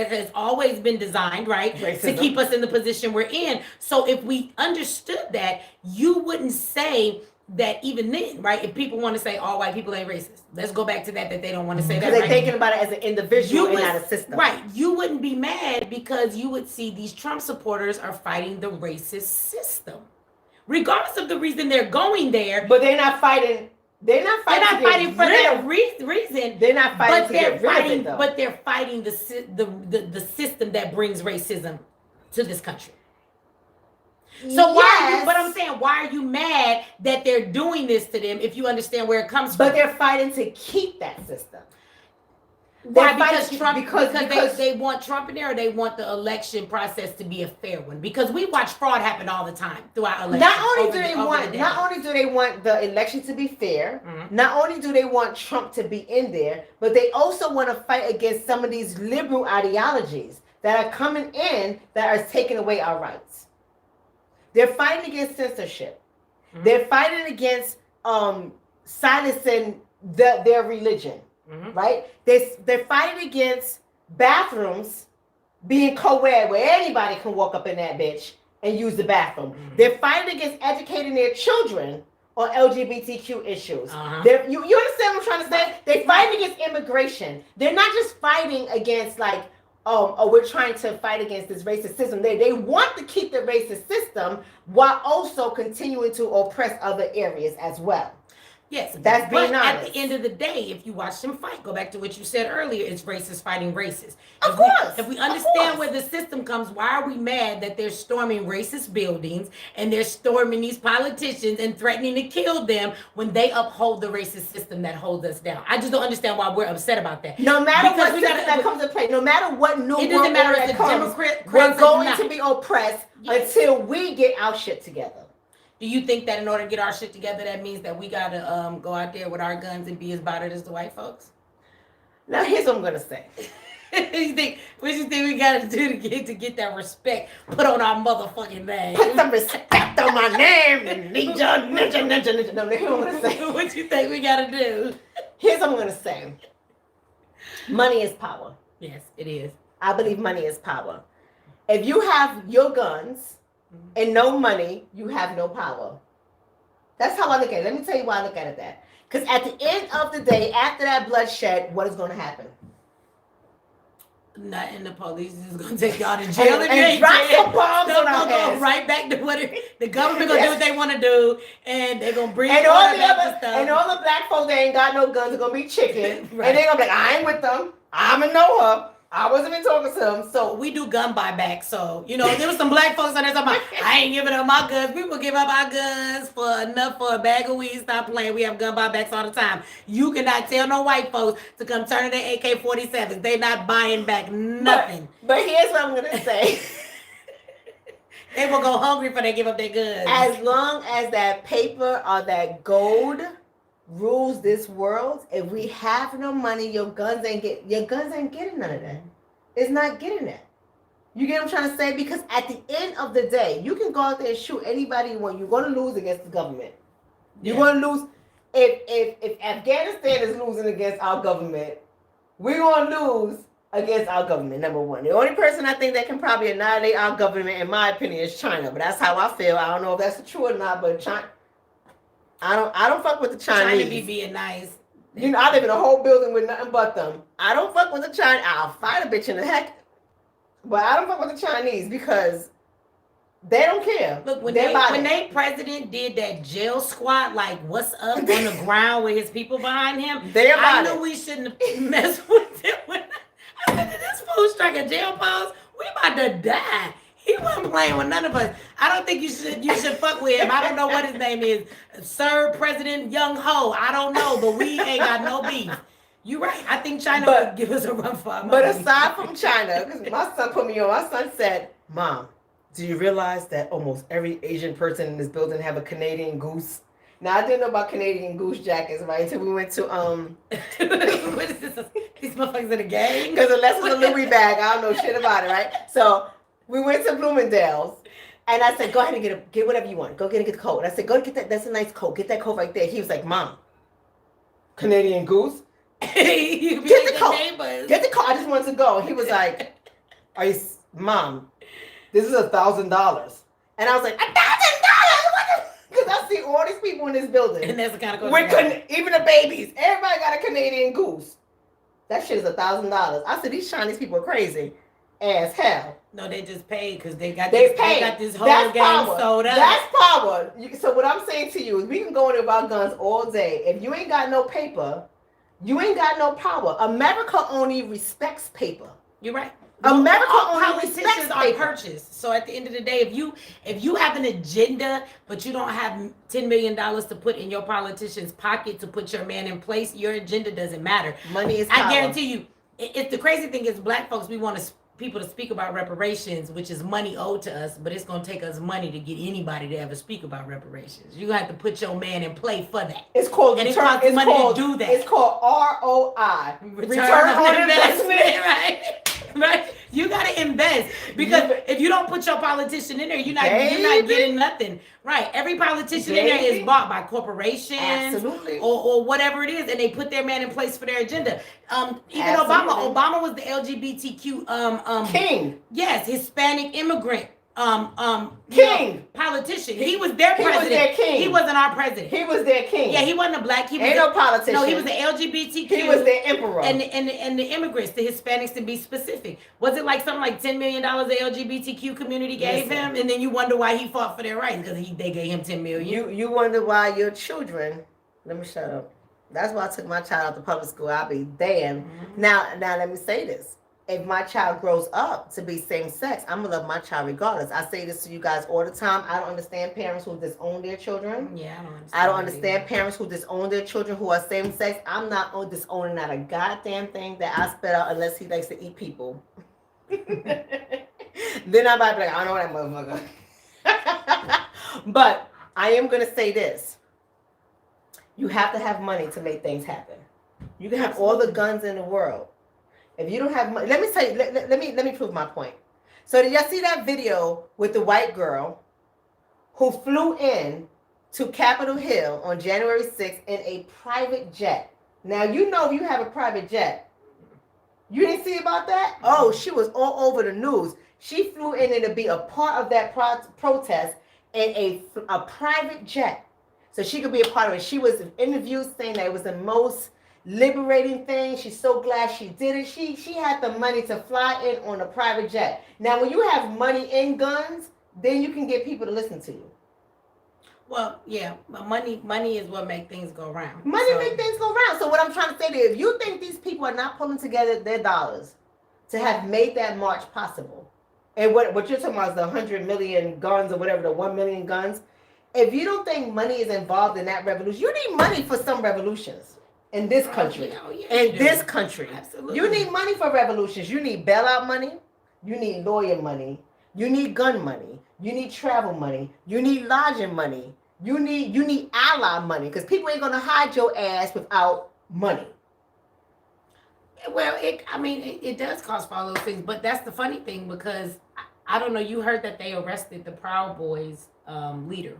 has always been designed, right? Racism. To keep us in the position we're in. So if we understood that, you wouldn't say that even then, right? If people want to say all white people ain't racist, let's go back to that they don't want to say that. Because they're thinking about it as an individual and not a system. Right. You wouldn't be mad because you would see these Trump supporters are fighting the racist system. Regardless of the reason they're going there. But they're not fighting. They're not fighting for that reason. They're not fighting to get rid of it, though. But they're fighting the system that brings racism to this country. So but I'm saying, why are you mad that they're doing this to them if you understand where it comes from? But they're fighting to keep that system. Why? Because they want Trump in there, or they want the election process to be a fair one. Because we watch fraud happen all the time throughout elections. Not only do they want the election to be fair, not only do they want Trump to be in there, but they also want to fight against some of these liberal ideologies that are coming in that are taking away our rights. They're fighting against censorship. Mm-hmm. They're fighting against silencing their religion, right? They're fighting against bathrooms being co-ed where anybody can walk up in that bitch and use the bathroom. Mm-hmm. They're fighting against educating their children on LGBTQ issues. You understand what I'm trying to say? They're fighting against immigration. They're not just fighting against we're trying to fight against this racist system. They want to keep the racist system while also continuing to oppress other areas as well. Yes, That's being but honest. at the end of the day, if you watch them fight, go back to what you said earlier, it's racists fighting racists. Of course. If we understand where the system comes, why are we mad that they're storming racist buildings and they're storming these politicians and threatening to kill them when they uphold the racist system that holds us down? I just don't understand why we're upset about that. No matter Because what system that comes to play, no matter what new it doesn't matter if that the comes, Democrats we're or going not. to be oppressed Yes. until we get our shit together. Do you think that in order to get our shit together, that means that we gotta go out there with our guns and be as bothered as the white folks? Now here's what I'm gonna say. What do you think we gotta do to get that respect put on our motherfucking name? Put some respect on my name, ninja. No, here's what I'm gonna say. What you think we gotta do? Here's what I'm gonna say. Money is power. Yes, it is. I believe money is power. If you have your guns and no money, you have no power. That's how I look at it. Let me tell you why I look at it that. Because at the end of the day, after that bloodshed, what is going to happen? Nothing. The police is gonna take y'all to jail if you ain't drop dead. some bombs on our Go heads. right back to what the government gonna do what they want to do, and they're gonna bring And all the back other to stuff. and all the black folks that ain't got no guns are gonna be chicken, Right. and they're gonna be like, I ain't with them. I'm a know her. I wasn't even talking to them. So We do gun buyback, so there was some black folks on there talking about, I ain't giving up my guns. People give up our guns for enough for a bag of weed. Stop playing. We have gun buybacks all the time. You cannot tell no white folks to come turn in their AK-47s. They not buying back nothing. But here's what I'm gonna say. They will go hungry for they give up their guns. As long as that paper or that gold rules this world, if we have no money, your guns ain't getting none of that. It's not getting that. You get what I'm trying to say? Because at the end of the day, you can go out there and shoot anybody you want. You're going to lose against the government. You're going to lose. If Afghanistan is losing against our government, we're going to lose against our government, number one. The only person I think that can probably annihilate our government, in my opinion, is China. But that's how I feel. I don't know if that's true or not, but China, I don't fuck with the Chinese. China be being nice. I live in a whole building with nothing but them. I don't fuck with the Chinese. I'll fight a bitch in the heck. But I don't fuck with the Chinese because they don't care. Look, when they president did that jail squat, like what's up on the ground with his people behind him, I knew we shouldn't have messed with it. I said, did this fool strike a jail pause? We about to die. He wasn't playing with none of us. I don't think you should fuck with him. I don't know what his name is. Sir President Young Ho. I don't know, but we ain't got no beef. You're right. I think China would give us a run for our money. But aside from China, because my son put me on, my son said, Mom, do you realize that almost every Asian person in this building have a Canadian goose? Now, I didn't know about Canadian goose jackets, right? Until we went to, What is this? These motherfuckers in a gang? because unless it's a Louis bag, I don't know shit about it, right? So we went to Bloomingdale's, and I said, go ahead and get whatever you want. Go get a coat. I said, go get that. That's a nice coat. Get that coat right there. He was like, Mom, Canadian goose? Get the coat. Get the coat. I just wanted to go. He was like, Mom, this is $1,000. And I was like, $1,000? Because I see all these people in this building. And that's the kind of even the babies. Everybody got a Canadian goose. That shit is $1,000. I said, these Chinese people are crazy as hell. No, they just paid because they got this whole That's game power. sold up. That's power. So what I'm saying to you is we can go into about guns all day. If you ain't got no paper, you ain't got no power. America only respects paper. You're right. America all only politicians respects are paper. purchased. So at the end of the day, if you have an agenda, but you don't have $10 million to put in your politician's pocket to put your man in place, your agenda doesn't matter. Money is power. I guarantee you. It's the crazy thing is black folks, we want people to speak about reparations, which is money owed to us, but it's going to take us money to get anybody to ever speak about reparations. You have to put your man in play for that. It's called and it costs money to do that. It's called ROI. Return on investment. Right? You got to invest because if you don't put your politician in there, you're not getting nothing. Right? Every politician in there is bought by corporations, absolutely, or whatever it is, and they put their man in place for their agenda. Even Obama was the LGBTQ king. Yes, Hispanic immigrant king, politician. He was their president. He was their king. He wasn't our president. He was their king. Yeah, he wasn't a black. He was no politician. No, he was the LGBTQ. He was their emperor. And the immigrants, the Hispanics, to be specific. Was it like something like $10 million the LGBTQ community gave him, and then you wonder why he fought for their rights because they gave him $10 million. You wonder why your children Let me shut up. That's why I took my child out to public school. I'll be damned. Mm-hmm. Now, let me say this. If my child grows up to be same sex, I'm gonna love my child regardless. I say this to you guys all the time. I don't understand parents who disown their children. Yeah, I don't understand parents who disown their children who are same sex. I'm not disowning not a goddamn thing that I spit out unless he likes to eat people. Then I might be like, I don't know that motherfucker. But I am gonna say this. You have to have money to make things happen. You can have all the guns in the world. If you don't have money, let me tell you. Let me prove my point. So did y'all see that video with the white girl who flew in to Capitol Hill on January 6th in a private jet? Now you know if you have a private jet. You didn't see about that? Oh, she was all over the news. She flew in to be a part of that protest in a private jet. So she could be a part of it. She was interviewed saying that it was the most liberating thing. She's so glad she did it. She had the money to fly in on a private jet. Now, when you have money and guns, then you can get people to listen to you. Well, yeah, but money is what makes things go round. Money makes things go round. So what I'm trying to say to you, if you think these people are not pulling together their dollars to have made that march possible, and what you're talking about is the 100 million guns or whatever, the 1 million guns. If you don't think money is involved in that revolution, you need money for some revolutions in this country. This country. Absolutely. You need money for revolutions. You need bailout money. You need lawyer money. You need gun money. You need travel money. You need lodging money. You need ally money because people ain't gonna hide your ass without money. Well, it does cost for all those things, but that's the funny thing because I don't know. You heard that they arrested the Proud Boys leader.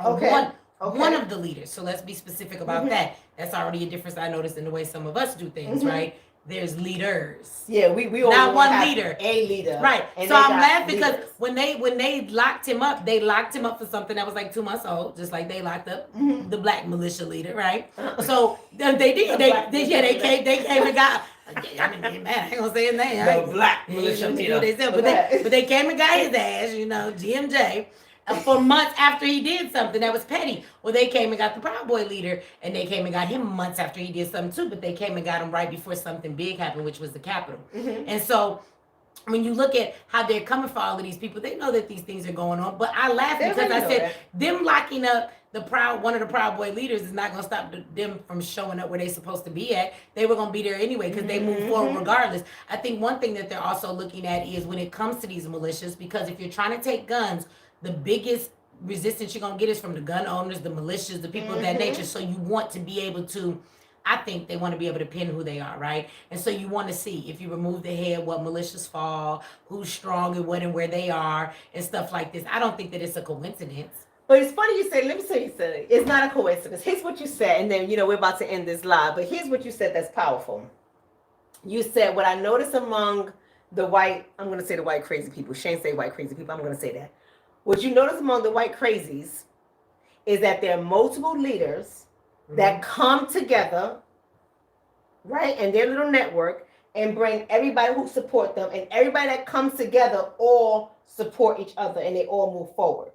Okay. One of the leaders. So let's be specific about that. That's already a difference I noticed in the way some of us do things, right? There's leaders. Yeah, we not one leader. A leader. Right. And so I'm laughing because when they locked him up, for something that was like 2 months old, just like they locked up the black militia leader, right? So they did. They came and got. I ain't gonna say his name. The black militia leader. But they came and got his ass, GMJ. For months after he did something that was petty. Well, they came and got the Proud Boy leader, and they came and got him months after he did something too, but they came and got him right before something big happened, which was the Capitol. And so when you look at how they're coming for all of these people, they know that these things are going on. But I laugh because I said them locking up one of the Proud Boy leaders is not going to stop them from showing up where they're supposed to be at. They were going to be there anyway because they move forward regardless. I think one thing that they're also looking at is when it comes to these militias, because if you're trying to take guns, the biggest resistance you're going to get is from the gun owners, the militias, the people of that nature. So you want to be able to, I think they want to be able to pin who they are, right? And so you want to see, if you remove the head, what militias fall, who's strong and what and where they are, and stuff like this. I don't think that it's a coincidence. But it's funny you say, let me tell you something. It's not a coincidence. Here's what you said, and then, we're about to end this live, but here's what you said that's powerful. You said, what I noticed among the white, I'm going to say the white crazy people. Shane say white crazy people. I'm going to say that. What you notice among the white crazies is that there are multiple leaders that come together, right, in their little network and bring everybody who support them, and everybody that comes together all support each other and they all move forward.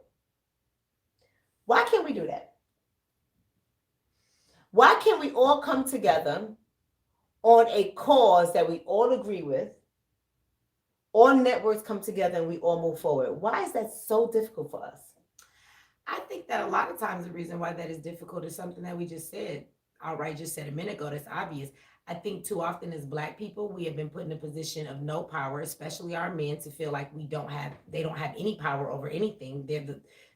Why can't we do that? Why can't we all come together on a cause that we all agree with? All networks come together and we all move forward. Why is that so difficult for us? I think that a lot of times the reason why that is difficult is something that we just said. Outright just said a minute ago, that's obvious. I think too often as Black people, we have been put in a position of no power, especially our men, to feel like they don't have any power over anything.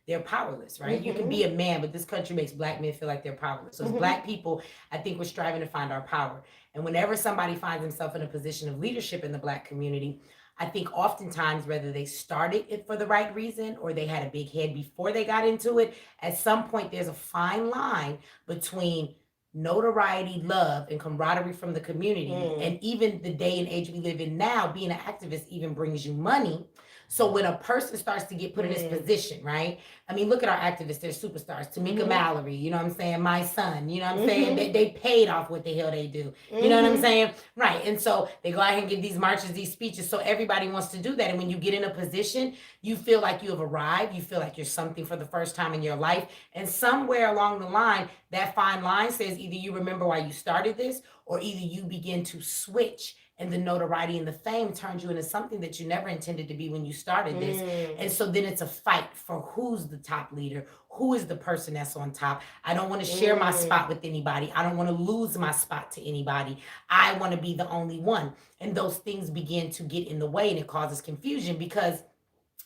They're powerless, right? You can be a man, but this country makes Black men feel like they're powerless. So as Black people, I think we're striving to find our power. And whenever somebody finds himself in a position of leadership in the Black community, I think oftentimes, whether they started it for the right reason or they had a big head before they got into it, at some point there's a fine line between notoriety, love, and camaraderie from the community. And even the day and age we live in now, being an activist even brings you money. So when a person starts to get put in this position, right? I mean, look at our activists, they're superstars. Tamika Mallory, you know what I'm saying? My son, you know what I'm saying? They paid off what the hell they do. You know what I'm saying? Right. And so they go out and give these marches, these speeches. So everybody wants to do that. And when you get in a position, you feel like you have arrived. You feel like you're something for the first time in your life. And somewhere along the line, that fine line says either you remember why you started this, or either you begin to switch, and the notoriety and the fame turns you into something that you never intended to be when you started this. And so then it's a fight for who's the top leader, who is the person that's on top. I don't want to share my spot with anybody. I don't want to lose my spot to anybody. I want to be the only one. And those things begin to get in the way, and it causes confusion, because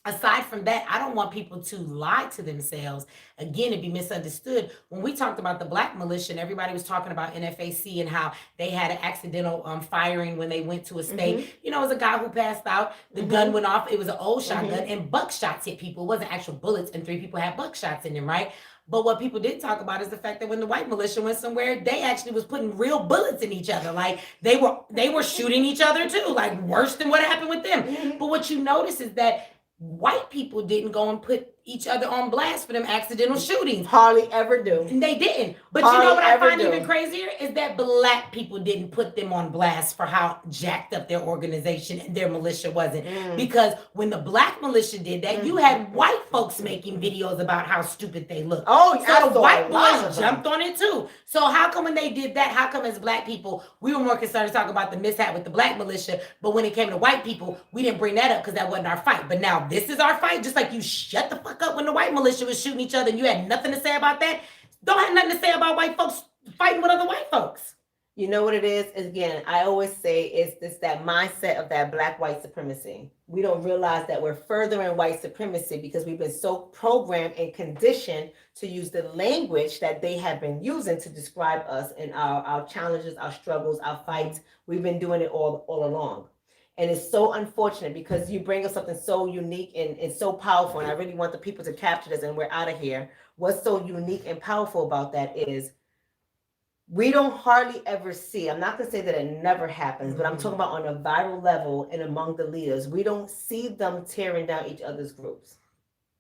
aside from that, I don't want people to lie to themselves, again, and be misunderstood. When we talked about the Black militia, and everybody was talking about NFAC and how they had an accidental firing when they went to a state. You know, it was a guy who passed out. The gun went off. It was an old shotgun, and buckshots hit people. It wasn't actual bullets, and 3 people had buckshots in them, right? But what people did talk about is the fact that when the white militia went somewhere, they actually was putting real bullets in each other. Like they were shooting each other too, like worse than what happened with them. But what you notice is that white people didn't go and put each other on blast for them accidental shootings. Hardly ever do. And they didn't. But you know what I find even crazier is that Black people didn't put them on blast for how jacked up their organization and their militia wasn't. Because when the Black militia did that, you had white folks making videos about how stupid they look. Oh, so the white boys jumped on it too. So how come when they did that, how come as Black people, we were more concerned to talk about the mishap with the Black militia, but when it came to white people, we didn't bring that up because that wasn't our fight. But now this is our fight, just like you shut the fuck up when the white militia was shooting each other and you had nothing to say about that. Don't have nothing to say about white folks fighting with other white folks. You know what it is? Again, I always say it's that mindset of that Black white supremacy. We don't realize that we're furthering white supremacy because we've been so programmed and conditioned to use the language that they have been using to describe us and our challenges, our struggles, our fights. We've been doing it all along. And it's so unfortunate because you bring us something so unique and so powerful. And I really want the people to capture this, and we're out of here. What's so unique and powerful about that is we don't hardly ever see, I'm not going to say that it never happens, but I'm talking about on a viral level and among the leaders, we don't see them tearing down each other's groups.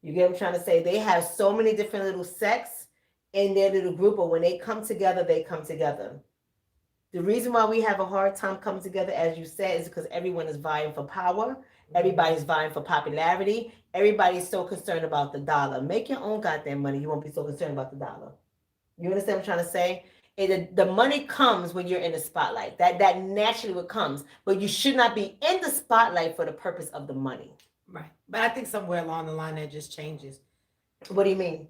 You get what I'm trying to say? They have so many different little sects in their little group, but when they come together, they come together. The reason why we have a hard time coming together, as you said, is because everyone is vying for power. Everybody's vying for popularity. Everybody's so concerned about the dollar. Make your own goddamn money. You won't be so concerned about the dollar. You understand what I'm trying to say? The money comes when you're in the spotlight. That naturally what comes. But you should not be in the spotlight for the purpose of the money. Right. But I think somewhere along the line that just changes. What do you mean?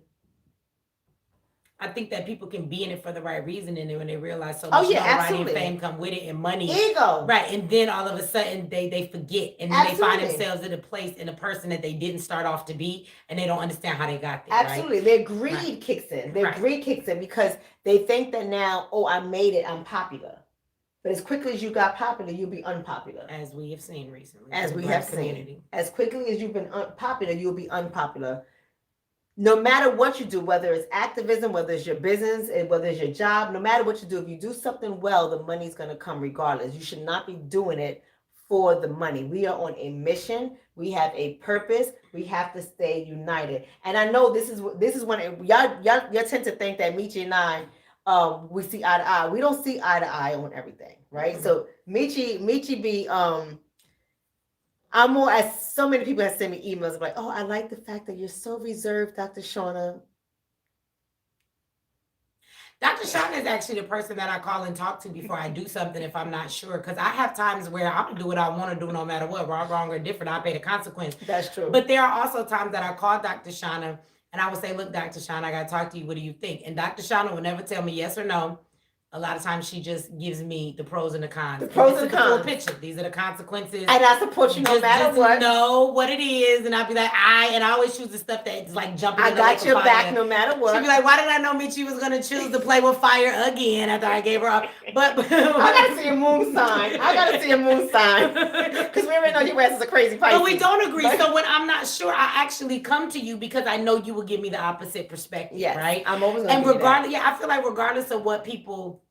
I think that people can be in it for the right reason, and then when they realize so much notoriety and fame come with it and money, ego, right? And then all of a sudden they forget, and then they find themselves in a place in a person that they didn't start off to be, and they don't understand how they got there. Absolutely, right? Their greed kicks in. Their greed kicks in because they think that now, oh, I made it, I'm popular. But as quickly as you got popular, you'll be unpopular. As we have seen recently. As we have seen. As quickly as you've been unpopular, you'll be unpopular. No matter what you do, whether it's activism, whether it's your business, and whether it's your job, no matter what you do, if you do something well, the money's going to come regardless. You should not be doing it for the money. We are on a mission. We have a purpose. We have to stay united. And I know this is when y'all tend to think that Mechee and I, we see eye to eye. We don't see eye to eye on everything, right? Mm-hmm. So Mechee be I'm more, as so many people have sent me emails like, oh, I like the fact that you're so reserved, Dr. Shonna. Dr. Shonna is actually the person that I call and talk to before I do something if I'm not sure. Because I have times where I'm going to do what I want to do no matter what, wrong or different. I pay the consequence. That's true. But there are also times that I call Dr. Shonna and I would say, look, Dr. Shonna, I got to talk to you. What do you think? And Dr. Shonna will never tell me yes or no. A lot of times she just gives me the pros and the cons. The pros and the full cons. picture. These are the consequences. And I support you no matter just what. know what it is, and I'll be like, I always choose the stuff that's like jumping. I got your back no matter what. She'd be like, why did I know Mechee was gonna choose to play with fire again after I gave her up? But I gotta see a moon sign. Because we already know your ass is a crazy Pisces. But we don't agree. So when I'm not sure, I actually come to you because I know you will give me the opposite perspective. Yes, right? I'm always gonna and regardless, I feel like regardless of what people,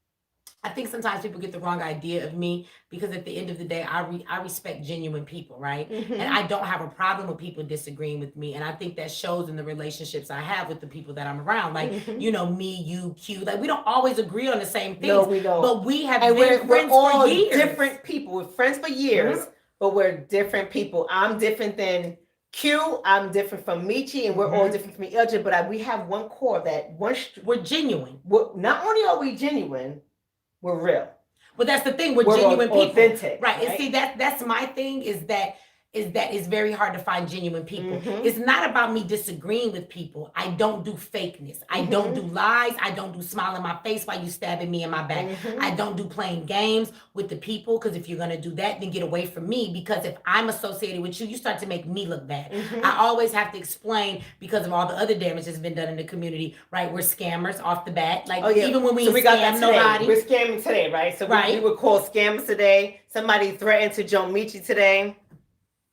I think sometimes people get the wrong idea of me because at the end of the day, I respect genuine people, right? Mm-hmm. And I don't have a problem with people disagreeing with me. And I think that shows in the relationships I have with the people that I'm around. Like, mm-hmm. Me, you, Q. Like, we don't always agree on the same things. No, we don't. But we have been friends for years. Different people. We're friends for years, mm-hmm. but we're different people. I'm different than Q. I'm different from Mechee, and we're mm-hmm. all different from each other. But we have one core that we're genuine. Not only are we genuine, we're real. But that's the thing. We're genuine people. Authentic. Right. And see, that's my thing is that it's very hard to find genuine people. Mm-hmm. It's not about me disagreeing with people. I don't do fakeness. I mm-hmm. don't do lies. I don't do smile in my face while you stabbing me in my back. Mm-hmm. I don't do playing games with the people, because if you're going to do that, then get away from me, because if I'm associated with you, you start to make me look bad. Mm-hmm. I always have to explain, because of all the other damage that's been done in the community, right? We're scammers off the bat. Like, even when we scam nobody. We're scamming today, right? So we would call scammers today. Somebody threatened to join Mechee today.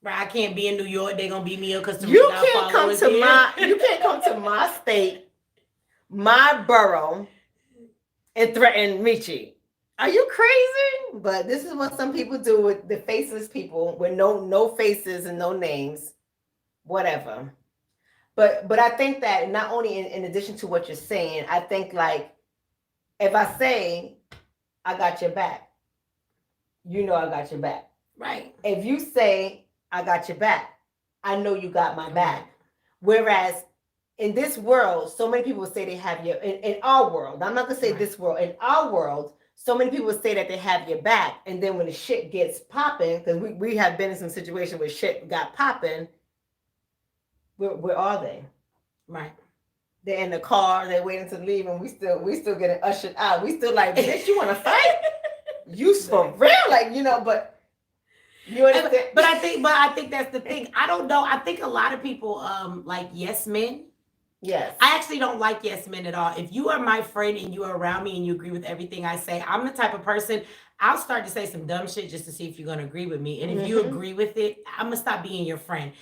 Right, I can't be in New York. They're gonna beat me up because you can't come to my state, my borough, and threaten Mechee. Are you crazy? But this is what some people do with the faceless people, with no faces and no names, whatever. But I think that not only in addition to what you're saying, I think like if I say I got your back, I got your back. Right. If you say I got your back, I know you got my back. Whereas in this world, so many people say they have your, in our world, I'm not gonna say this world, in our world, so many people say that they have your back. And then when the shit gets popping, because we have been in some situation where shit got popping, where are they? Right. They're in the car, they're waiting to leave, and we still getting ushered out. We still like, bitch, you wanna fight? You for real? Like, but you understand? But I think that's the thing. I don't know. I think a lot of people like yes men. Yes. I actually don't like yes men at all. If you are my friend and you are around me and you agree with everything I say, I'm the type of person, I'll start to say some dumb shit just to see if you're going to agree with me. And if you agree with it, I'm going to stop being your friend.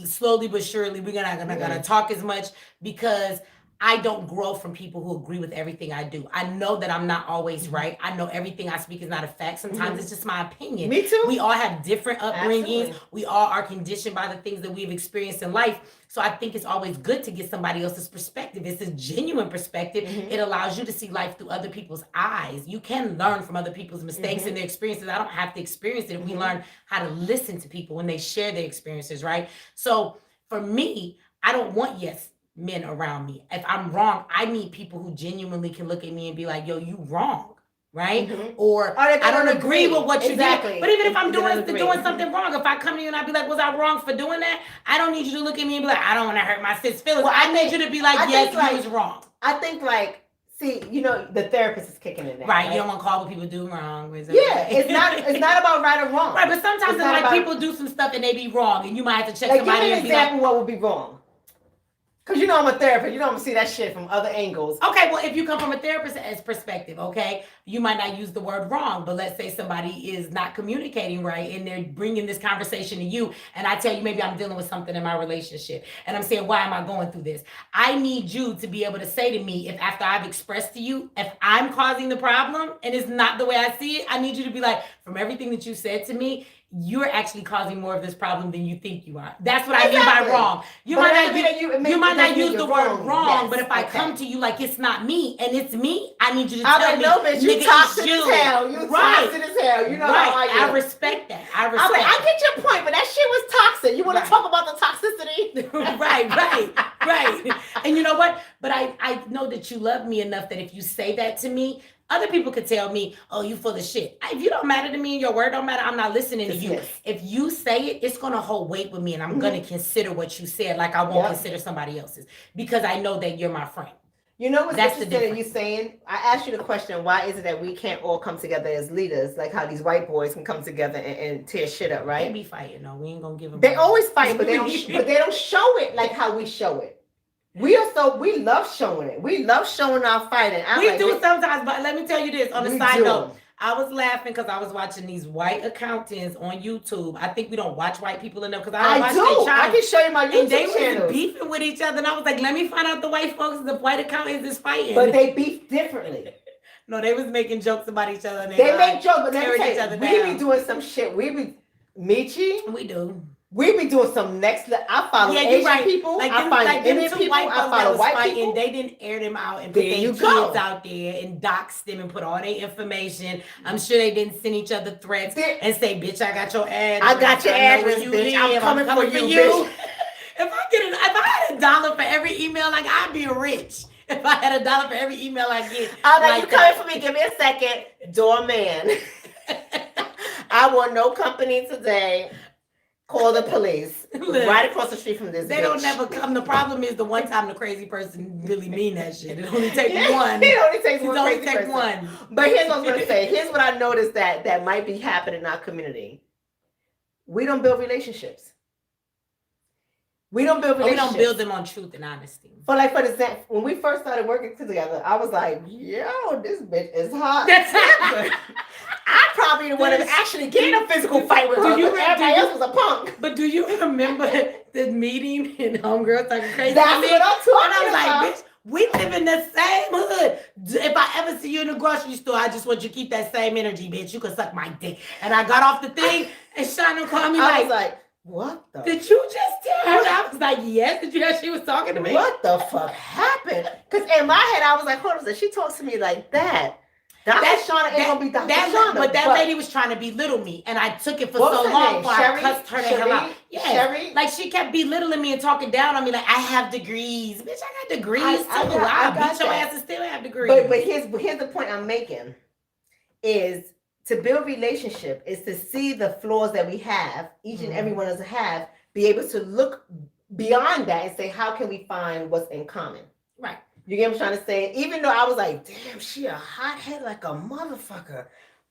Slowly but surely, we're not going to talk as much, because I don't grow from people who agree with everything I do. I know that I'm not always right. I know everything I speak is not a fact. Sometimes it's just my opinion. Me too. We all have different upbringings. Absolutely. We all are conditioned by the things that we've experienced in life. So I think it's always good to get somebody else's perspective. It's a genuine perspective. Mm-hmm. It allows you to see life through other people's eyes. You can learn from other people's mistakes and their experiences. I don't have to experience it if we learn how to listen to people when they share their experiences, right? So for me, I don't want men around me. If I'm wrong, I need people who genuinely can look at me and be like, yo, you wrong, right? Mm-hmm. Or I don't agree with what you did. But even if I'm doing something wrong, if I come to you and I be like, was I wrong for doing that? I don't need you to look at me and be like, I don't want to hurt my sis' feelings. Well, I need you to be like, yes, you was wrong. I think see, the therapist is kicking in there. Right. You don't want to call what people do wrong. It's not about right or wrong. Right, but sometimes it's like people do some stuff and they be wrong, and you might have to check somebody and be like, give me an example what would be wrong. Because I'm a therapist, I'm gonna see that shit from other angles. Okay, well, if you come from a therapist's perspective, okay, you might not use the word wrong, but let's say somebody is not communicating right and they're bringing this conversation to you, and I tell you maybe I'm dealing with something in my relationship, and I'm saying, why am I going through this? I need you to be able to say to me, if after I've expressed to you, if I'm causing the problem and it's not the way I see it, I need you to be like, from everything that you said to me, you're actually causing more of this problem than you think you are. That's what I mean by wrong. You might not use the word wrong, but if I come to you like it's not me and it's me, I need you to tell me. No, bitch, you toxic as hell. You toxic as hell. I respect that. I get your point, but that shit was toxic. You want to talk about the toxicity? right. And you know what? But I know that you love me enough that if you say that to me, other people could tell me, oh, you full of shit. If you don't matter to me and your word don't matter, I'm not listening to you. If you say it, it's going to hold weight with me, and I'm going to consider what you said like I won't consider somebody else's, because I know that you're my friend. You know what's That's the interesting that difference. you saying? I asked you the question, why is it that we can't all come together as leaders, like how these white boys can come together and tear shit up, They right? be fighting, though. We ain't gonna give them. They always fight, but they don't show it like how we show it. We love showing it. We love showing our fighting. We do sometimes, but let me tell you this on the side note. do. I was laughing because I was watching these white accountants on YouTube. I think we don't watch white people enough because I don't watch their I channels. can show you my YouTube And they channels. was beefing with each other, and I was like, let me find out the white folks, the white accountants is fighting. But they beef differently. No, they was making jokes about each other. And they make jokes, but tearing each other we down. be doing some shit. We be Mechee. We do. We be doing some next level. I follow Asian people. Like I follow Indian people. I follow white people. They didn't air them out and put their kids out there and dox them and put all their information. I'm sure they didn't send each other threats and say, "Bitch, I got your address. I got your address, bitch. I'm coming for you." Bitch. If I had $1 for every email, like I'd be rich. If I had $1 for every email I get, I'm like, you coming for me? Give me a second, doorman. I want no company today. Call the police. Right across the street from this. They don't never come. The problem is the one time the crazy person really mean that shit. It only takes one. It only takes one. It only takes one. But here's what I was gonna say. Here's what I noticed that might be happening in our community. We don't build relationships. We don't build relationships. We don't build them on truth and honesty. For example, when we first started working together, I was like, yo, this bitch is hot. I probably would have actually get in a physical fight with her. Everybody else was a punk. But do you remember the meeting in Homegirl talking crazy? That's what I'm talking about. And I was like, bitch, we live in the same hood. If I ever see you in the grocery store, I just want you to keep that same energy, bitch. You can suck my dick. And I got off the thing, and Shonna called me I was like, what the? Did you just tell her? I was like, yes. Did you hear she was talking to me? What the fuck happened? Because in my head, I was like, hold on, she talks to me like that. Shonna ain't gonna be Dr. Shonna. But that lady was trying to belittle me, and I took it for so long before I cussed her the hell out. Yeah, like she kept belittling me and talking down on me, like I have degrees, bitch. I got degrees too. I beat your ass and still have degrees. But here's the point I'm making: is to build relationship is to see the flaws that we have, each and every one of us have, be able to look beyond that and say, how can we find what's in common? Right. You get what I'm trying to say? Even though I was like, damn, she a hothead like a motherfucker.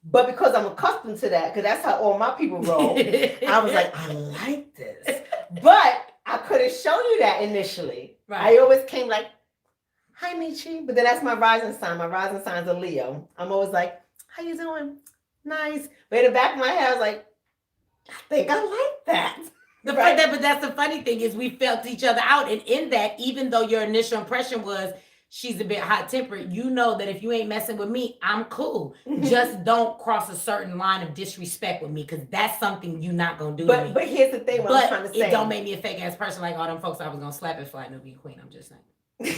But because I'm accustomed to that, because that's how all my people roll, I was like, I like this. But I couldn't show you that initially. Right. I always came like, hi, Mechee. But then that's my rising sign. My rising sign is a Leo. I'm always like, how you doing? Nice. But in the back of my head, I was like, I think I like that. But that's the funny thing is we felt each other out. And in that, even though your initial impression was, she's a bit hot-tempered, you know that if you ain't messing with me, I'm cool. Just don't cross a certain line of disrespect with me, because that's something you're not going to do to me. But here's the thing, what I'm trying to say. It don't make me a fake-ass person like all them folks I was going to slap if I knew be queen. I'm just saying.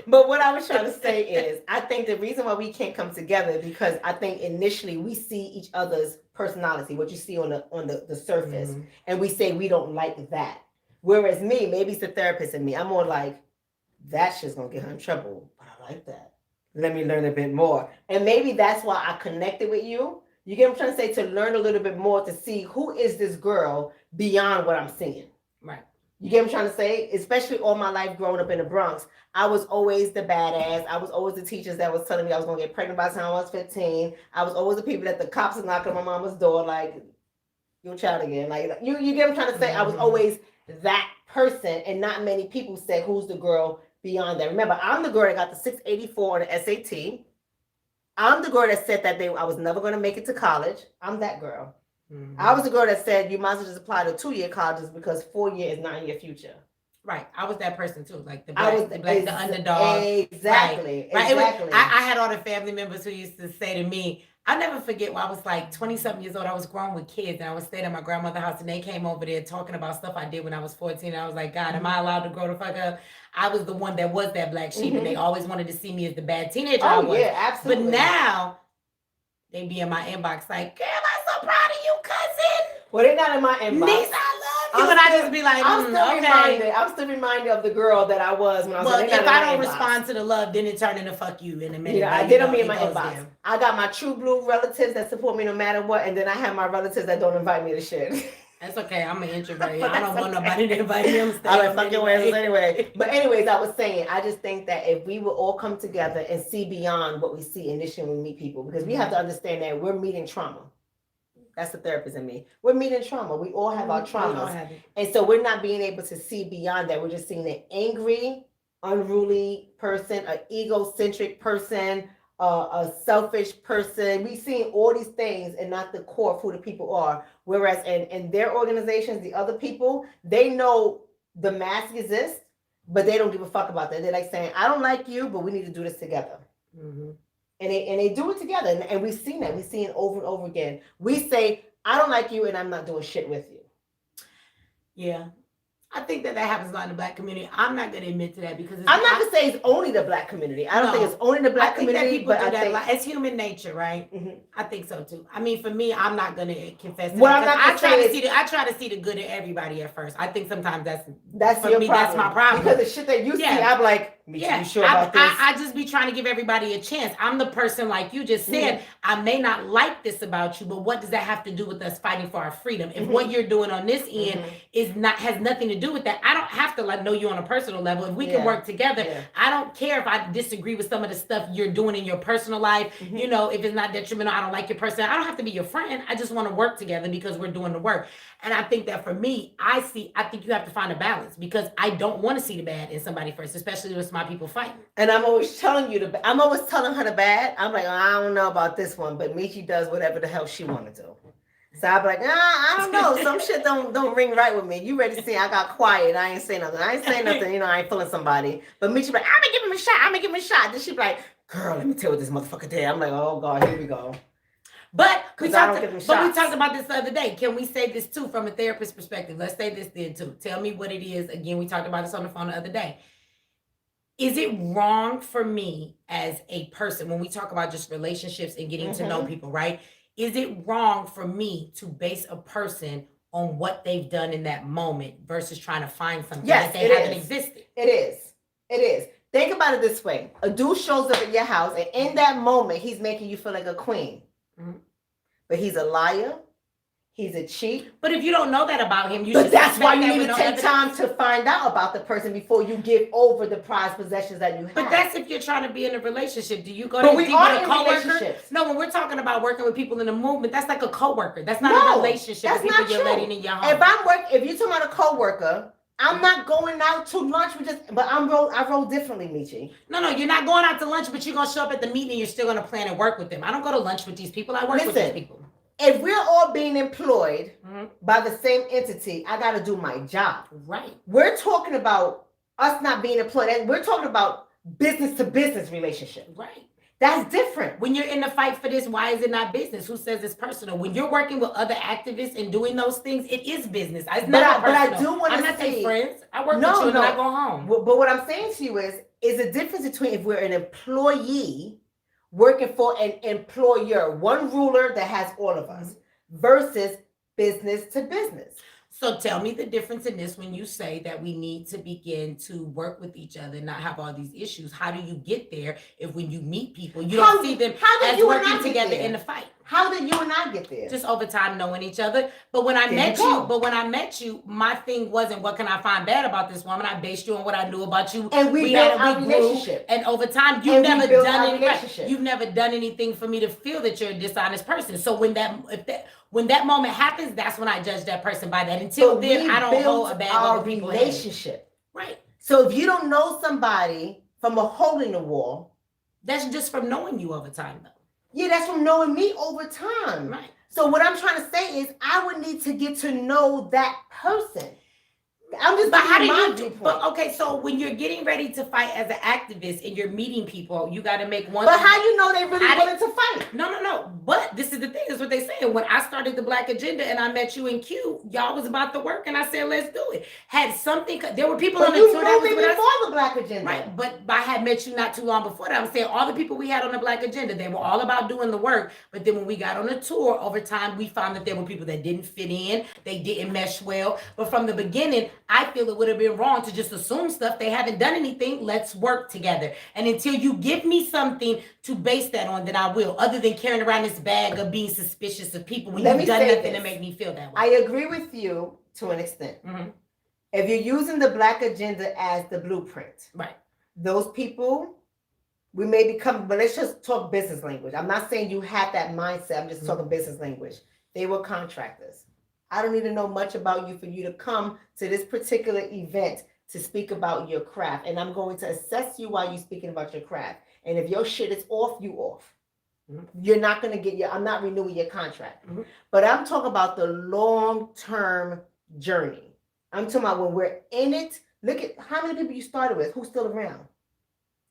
But what I was trying to say is, I think the reason why we can't come together is because I think initially we see each other's personality, what you see on the surface, and we say we don't like that. Whereas me, maybe it's the therapist in me. I'm more like, that shit's gonna get her in trouble, but I like that. Let me learn a bit more. And maybe that's why I connected with you. You get what I'm trying to say? To learn a little bit more, to see who is this girl beyond what I'm seeing. Right. You get what I'm trying to say? Especially all my life growing up in the Bronx, I was always the badass. I was always the teachers that was telling me I was gonna get pregnant by the time I was 15. I was always the people that the cops would knock on my mama's door like, your child again. Like you get what I'm trying to say? I was always that person, and not many people said who's the girl beyond that. Remember, I'm the girl that got the 684 on the SAT. I'm the girl that said that I was never going to make it to college. I'm that girl. I was the girl that said you might as well just apply to 2-year colleges because 4-year is not in your future. Right. I was that person too. Like the underdog. Exactly. Right. Exactly. I had all the family members who used to say to me, I never forget when I was like 20-something years old, I was grown with kids and I was staying at my grandmother's house and they came over there talking about stuff I did when I was 14. And I was like, God, am I allowed to grow the fuck up? I was the one that was that black sheep and they always wanted to see me as the bad teenager I was. Yeah, absolutely. But now they be in my inbox like, girl, I'm so proud of you, cousin. Well, they're not in my inbox. Niece, I love you. And I just be like, I'm still reminded of the girl that I was when I was like, if I don't respond to the love, then it turned into fuck you in a minute. Yeah, they don't be in my inbox. There. I got my true blue relatives that support me no matter what, and then I have my relatives that don't invite me to shit. That's okay. I'm an introvert. But I don't that's want okay. nobody to invite him. I like fuck your asses anyway. But anyways, I was saying, I just think that if we will all come together and see beyond what we see initially when we meet people, because we have to understand that we're meeting trauma. That's the therapist in me. We're meeting trauma. We all have our We all traumas. have it. And so we're not being able to see beyond that. We're just seeing an angry, unruly person, an egocentric person, a selfish person. We've seen all these things and not the core of who the people are. Whereas in their organizations, the other people, they know the mask exists, but they don't give a fuck about that. They're like saying, I don't like you, but we need to do this together. Mm-hmm. And they do it together. And we've seen that. We've seen it over and over again. We say, I don't like you and I'm not doing shit with you. Yeah. I think that happens a lot in the Black community. I'm not going to admit to that because I'm not going to say it's only the Black community. I don't think it's only the Black community, but I think it's human nature, right? Mm-hmm. I think so too. I mean, for me, I'm not going to confess to well, that. I try to see the good in everybody at first. I think sometimes that's your problem. That's my problem. Because the shit that you see, I'm like, you sure about this? I just be trying to give everybody a chance. I'm the person, like you just said, I may not like this about you, but what does that have to do with us fighting for our freedom? If what you're doing on this end has nothing to do with that, I don't have to know you on a personal level. If we can work together, I don't care if I disagree with some of the stuff you're doing in your personal life. You know, if it's not detrimental, I don't like your person. I don't have to be your friend. I just want to work together because we're doing the work. And I think that for me, I think you have to find a balance because I don't want to see the bad in somebody first, especially with my people fighting. And I'm always telling I'm always telling her the bad. I'm like, I don't know about this one, but Mechee does whatever the hell she want to do. So I'll be like, I don't know. Some shit don't ring right with me. You ready to see? I got quiet. I ain't saying nothing. I ain't feeling somebody. But Mechee be like, I'm gonna give him a shot. Then she be like, girl, let me tell you what this motherfucker did. I'm like, oh God, here we go. But we talked about this the other day. Can we say this too from a therapist perspective? Let's say this then too. Tell me what it is. Again, we talked about this on the phone the other day. Is it wrong for me as a person when we talk about just relationships and getting to know people, right? Is it wrong for me to base a person on what they've done in that moment versus trying to find something that they haven't existed? It is. Think about it this way. A dude shows up at your house and in that moment, he's making you feel like a queen. But he's a liar. He's a cheat. But if you don't know that about him, that's why you need to take time to find out about the person before you give over the prized possessions that you have. But that's if you're trying to be in a relationship. Do you go to deep with a coworker? No, when we're talking about working with people in the movement, that's like a coworker. That's not a relationship. That's with not people you're letting in your home. If you're talking about a coworker, I'm not going out to lunch but I roll differently, Mechee. No, you're not going out to lunch, but you're gonna show up at the meeting and you're still gonna plan and work with them. I don't go to lunch with these people. I work with these people. If we're all being employed by the same entity, I got to do my job. Right. We're talking about us not being employed. And we're talking about business to business relationship. Right. That's different. When you're in the fight for this, why is it not business? Who says it's personal? When you're working with other activists and doing those things, it is business. It's not personal. But I do want to say, I'm not their friends. I work with you and I go home. But what I'm saying to you is a difference between if we're an employee working for an employer, one ruler that has all of us, versus business to business. So tell me the difference in this when you say that we need to begin to work with each other and not have all these issues. How do you get there if when you meet people, you don't see them as working together in the fight? How did you and I get there? Just over time knowing each other. But when I met you, my thing wasn't what can I find bad about this woman? I based you on what I knew about you. And we built our relationship. And over time, you've never done anything for me to feel that you're a dishonest person. So when that moment happens, that's when I judge that person by that. Until then, I don't hold a bag over people's relationship. Right. So if you don't know somebody from a hole in the wall, that's just from knowing you over time, though. Yeah, that's from knowing me over time. Right. So what I'm trying to say is I would need to get to know that person. I'm just but how do you do? But okay, so when you're getting ready to fight as an activist and you're meeting people, you got to make one. But how you know they really wanted to fight? No. But this is the thing. Is what they say. When I started the Black Agenda and I met you in Q, y'all was about to work, and I said, "Let's do it." Had something. There were people on the tour that was before the Black Agenda, right? But I had met you not too long before that. I'm saying all the people we had on the Black Agenda, they were all about doing the work. But then when we got on the tour, over time, we found that there were people that didn't fit in. They didn't mesh well. But from the beginning, I feel it would have been wrong to just assume stuff. They haven't done anything. Let's work together. And until you give me something to base that on, then I will, other than carrying around this bag of being suspicious of people when you've done nothing to make me feel that way. I agree with you to an extent. If you're using the Black agenda as the blueprint, right? Those people, we may become, but let's just talk business language. I'm not saying you have that mindset. I'm just talking business language. They were contractors. I don't need to know much about you for you to come to this particular event to speak about your craft. And I'm going to assess you while you're speaking about your craft. And if your shit is off, you off. You're not going to get I'm not renewing your contract. But I'm talking about the long-term journey. I'm talking about when we're in it. Look at how many people you started with. Who's still around?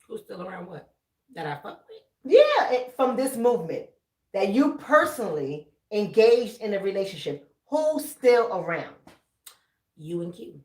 Who's still around what? That I fuck with? Yeah, from this movement that you personally engaged in a relationship. Who's still around? You and Q.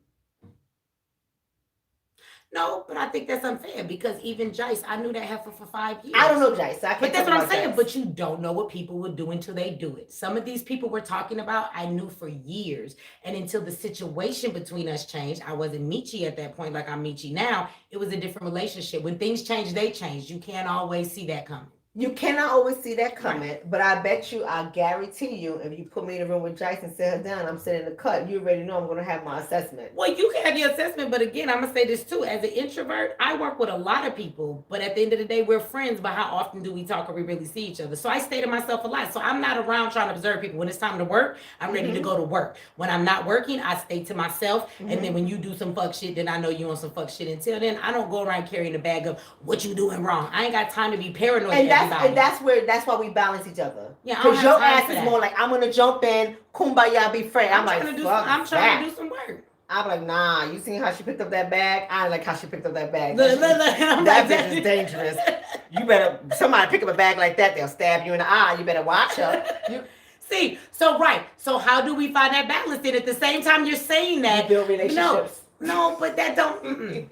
No, but I think that's unfair because even Jice, I knew that heifer for 5 years. I don't know Jice. But that's what I'm saying. Jice. But you don't know what people will do until they do it. Some of these people we're talking about, I knew for years. And until the situation between us changed, I wasn't Mechee at that point like I'm Mechee now. It was a different relationship. When things change, they change. You can't always see that coming. You cannot always see that coming, but I bet you, I guarantee you, if you put me in a room with Jice and sit her down, I'm sitting in the cut, you already know I'm going to have my assessment. Well, you can have your assessment, but again, I'm going to say this too. As an introvert, I work with a lot of people, but at the end of the day, we're friends, but how often do we talk or we really see each other? So I stay to myself a lot. So I'm not around trying to observe people. When it's time to work, I'm ready to go to work. When I'm not working, I stay to myself. And then when you do some fuck shit, then I know you on some fuck shit. Until then, I don't go around carrying a bag of what you doing wrong. I ain't got time to be paranoid. And that's why we balance each other. Yeah, because your ass is more like, I'm gonna jump in, kumbaya, be friend. I'm like, I'm trying to do some work. I'm like, nah. You seen how she picked up that bag? I like how she picked up that bag. Look, that bitch is dangerous. You better, somebody pick up a bag like that, they'll stab you in the eye. You better watch her. See, so right. So how do we find that balance? Then at the same time you're saying that, you build relationships. No, but that don't. Look,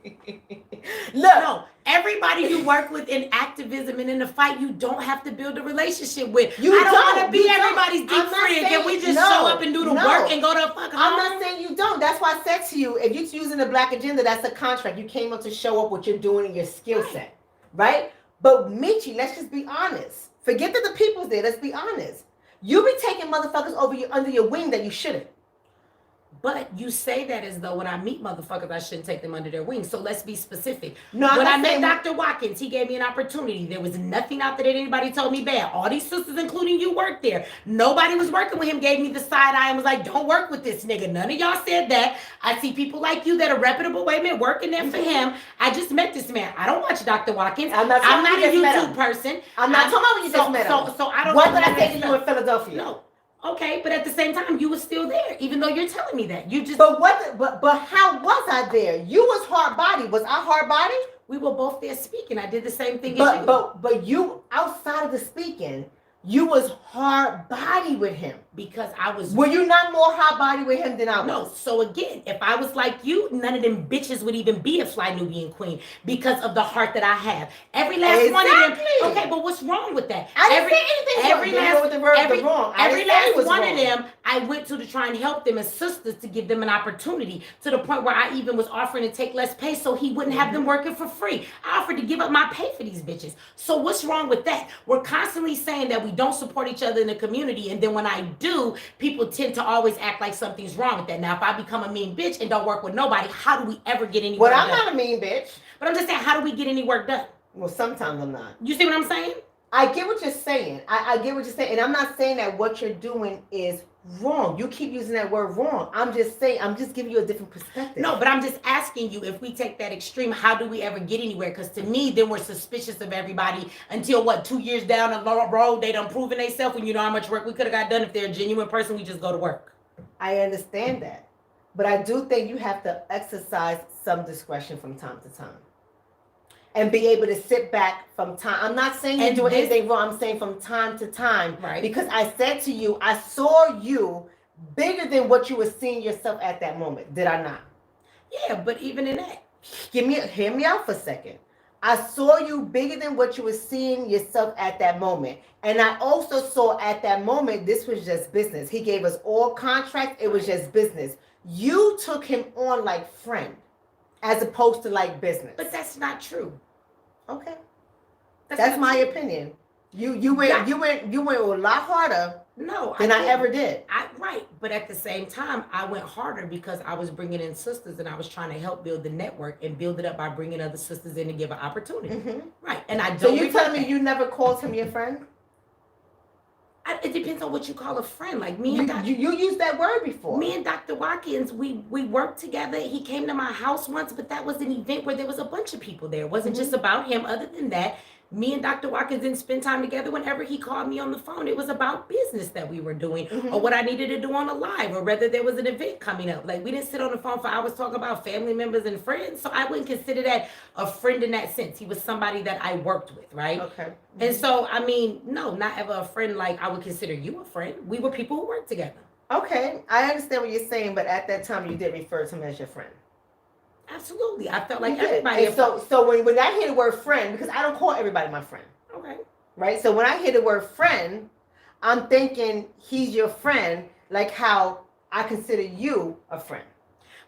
no. Everybody you work with in activism and in the fight, you don't have to build a relationship with. I don't want to be everybody's deep friend. Can we just show up and do the work and go to a fucking home? I'm not saying you don't. That's why I said to you, if you're using the Black agenda, that's a contract. You came up to show up what you're doing in your skill set, right? But Mechee, let's just be honest. Forget that the people's there. Let's be honest. You be taking motherfuckers under your wing that you shouldn't. But you say that as though when I meet motherfuckers, I shouldn't take them under their wings. So let's be specific. No, when I met Dr. Watkins, he gave me an opportunity. There was nothing out there that anybody told me bad. All these sisters, including you, worked there. Nobody was working with him, gave me the side eye and was like, don't work with this nigga. None of y'all said that. I see people like you that are reputable women working there for him. I just met this man. I don't watch Dr. Watkins. I'm not a YouTube person. I'm not talking about when you just met him. So I don't what did I say to you in Philadelphia? No. Okay, but at the same time, you were still there, even though you're telling me that. You just. But how was I there? You was hard body. Was I hard body? We were both there speaking. I did the same thing as you. But you, outside of the speaking, you was hard body with him. Because I was. Were you not more hard body with him than I was? No. So again, if I was like you, none of them bitches would even be a fly Nubian queen because of the heart that I have. Every last one of them. Okay, but what's wrong with that? I didn't say anything wrong. Every last one of them, I went to try and help them as sisters to give them an opportunity to the point where I even was offering to take less pay so he wouldn't have them working for free. I offered to give up my pay for these bitches. So what's wrong with that? We're constantly saying that we don't support each other in the community, and then when I do, people tend to always act like something's wrong with that. Now, if I become a mean bitch and don't work with nobody, how do we ever get any work done? Well, I'm not a mean bitch. But I'm just saying, how do we get any work done? Well, sometimes I'm not. You see what I'm saying? I get what you're saying. I get what you're saying. And I'm not saying that what you're doing is wrong. You keep using that word wrong. I'm just saying, I'm just giving you a different perspective. No, but I'm just asking you, if we take that extreme, how do we ever get anywhere? Because to me, then we're suspicious of everybody until 2 years down the road, they done proven themselves, and you know how much work we could have got done. If they're a genuine person, we just go to work. I understand that. But I do think you have to exercise some discretion from time to time. And be able to sit back from time. I'm not saying you're doing anything wrong. I'm saying from time to time. Right. Because I said to you, I saw you bigger than what you were seeing yourself at that moment. Did I not? Yeah, but even in that. Hear me out for a second. I saw you bigger than what you were seeing yourself at that moment. And I also saw at that moment, this was just business. He gave us all contracts. It was just business. You took him on like friend, as opposed to like business. But that's not true. Okay, that's my opinion. You went a lot harder. No, than I ever did. Right, but at the same time, I went harder because I was bringing in sisters and I was trying to help build the network and build it up by bringing other sisters in to give an opportunity. Right, and I don't. So you telling me you never called him your friend? It depends on what you call a friend. Like me and you used that word before. Me and Dr. Watkins, we worked together. He came to my house once, but that was an event where there was a bunch of people there. It wasn't just about him. Other than that, me and Dr. Watkins didn't spend time together. Whenever he called me on the phone, it was about business that we were doing or what I needed to do on a live or whether there was an event coming up. Like we didn't sit on the phone for hours talking about family members and friends. So I wouldn't consider that a friend in that sense. He was somebody that I worked with, right? Okay. And so, I mean, no, not ever a friend like I would consider you a friend. We were people who worked together. Okay. I understand what you're saying, but at that time you did refer to him as your friend. Absolutely. I felt like everybody. And so when I hear the word friend, because I don't call everybody my friend. Okay. Right? So when I hear the word friend, I'm thinking he's your friend, like how I consider you a friend.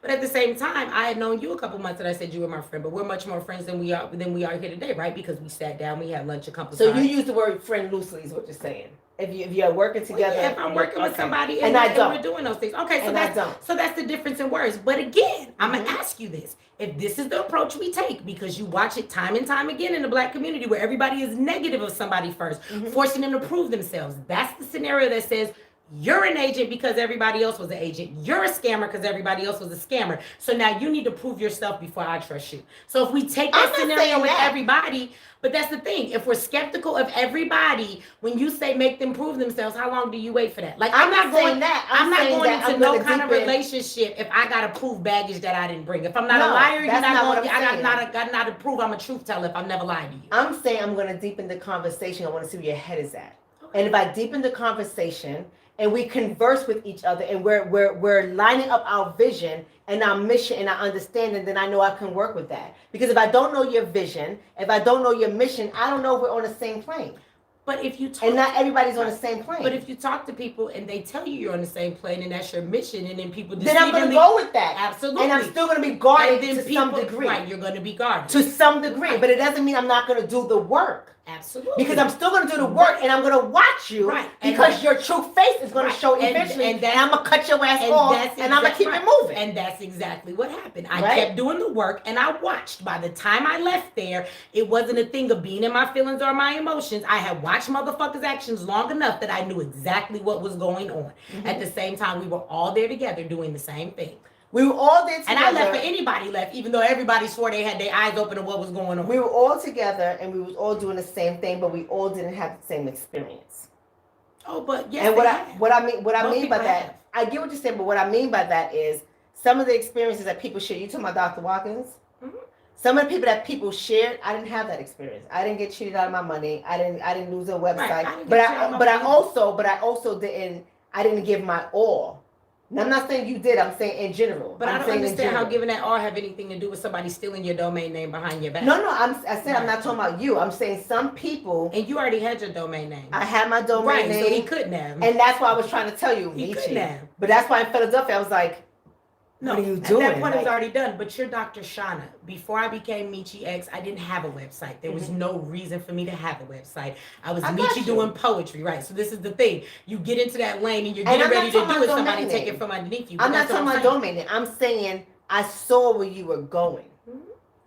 But at the same time, I had known you a couple months and I said you were my friend, but we're much more friends than we are here today, right? Because we sat down, we had lunch a couple times. So you use the word friend loosely is what you're saying. If you're working together. Well, yeah, if I'm working with somebody and we're doing those things. Okay, so that's the difference in words. But again, I'm gonna ask you this. If this is the approach we take, because you watch it time and time again in the Black community where everybody is negative of somebody first, forcing them to prove themselves. That's the scenario that says you're an agent because everybody else was an agent. You're a scammer because everybody else was a scammer. So now you need to prove yourself before I trust you. So if we take that scenario with everybody, but that's the thing. If we're skeptical of everybody, when you say make them prove themselves, how long do you wait for that? Like I'm not going into no kind of relationship if I gotta prove baggage that I didn't bring. If I'm not a liar, you're not going. I got not to prove I'm a truth teller if I've never lied to you. I'm saying I'm going to deepen the conversation. I want to see where your head is at. Okay. And if I deepen the conversation and we converse with each other and we're lining up our vision and our mission and our understanding, then I know I can work with that. Because if I don't know your vision, if I don't know your mission, I don't know if we're on the same plane. But if you talk, and not everybody's on the same plane. But if you talk to people and they tell you you're on the same plane and that's your mission, and then people then I'm going to go with that. Absolutely. And I'm still going to be guarded to some degree. Right, you're going to be guarded to some degree, right. But it doesn't mean I'm not going to do the work. Absolutely. Because I'm still going to do the work and I'm going to watch you. Right. Because your true face is going to show eventually. And I'm going to cut your ass off and I'm going to keep it moving. And that's exactly what happened. I kept doing the work and I watched. By the time I left there, it wasn't a thing of being in my feelings or my emotions. I had watched motherfuckers' actions long enough that I knew exactly what was going on. At the same time, we were all there together doing the same thing. We were all there together. And I left for anybody left, even though everybody swore they had their eyes open to what was going on. We were all together and we was all doing the same thing, but we all didn't have the same experience. Oh, but yes. And what I mean by that, I get what you're saying, but what I mean by that is some of the experiences that people share. You talking about Dr. Watkins? Mm-hmm. Some of the people that people shared, I didn't have that experience. I didn't get cheated out of my money. I didn't lose a website. Right. But I also didn't give my all. Now, I'm not saying you did. I'm saying in general. But I don't understand how giving that all have anything to do with somebody stealing your domain name behind your back. No. I said I'm not talking about you. I'm saying some people. And you already had your domain name. I had my domain name. So he couldn't have. And that's why I was trying to tell you, he couldn't have. But that's why in Philadelphia, I was like, what are you doing? At that point, it was already done. But you're Dr. Shonna. Before I became Mechee X, I didn't have a website. There was no reason for me to have a website. I was Mechee doing poetry, right? So this is the thing. You get into that lane and you're getting ready to do it. Somebody take it from underneath you. I'm not talking about domain name. I'm saying I saw where you were going.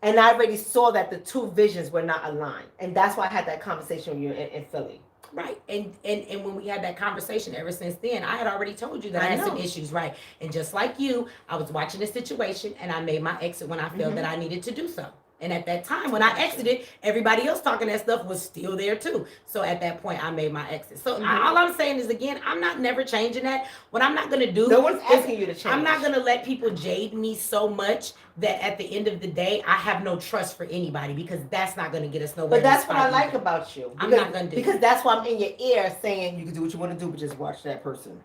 And I already saw that the two visions were not aligned. And that's why I had that conversation with you in Philly. Right. And when we had that conversation, ever since then, I had already told you that I had some issues, right? And just like you, I was watching the situation and I made my exit when I felt that I needed to do so. And at that time, when I exited, everybody else talking that stuff was still there too. So at that point, I made my exit. So all I'm saying is, again, I'm not never changing that. What I'm not going to do. No one's asking you to change. I'm not going to let people jade me so much that at the end of the day, I have no trust for anybody, because that's not going to get us nowhere. But that's what I like about you. I'm not going to do because that's why I'm in your ear saying you can do what you want to do, but just watch that person.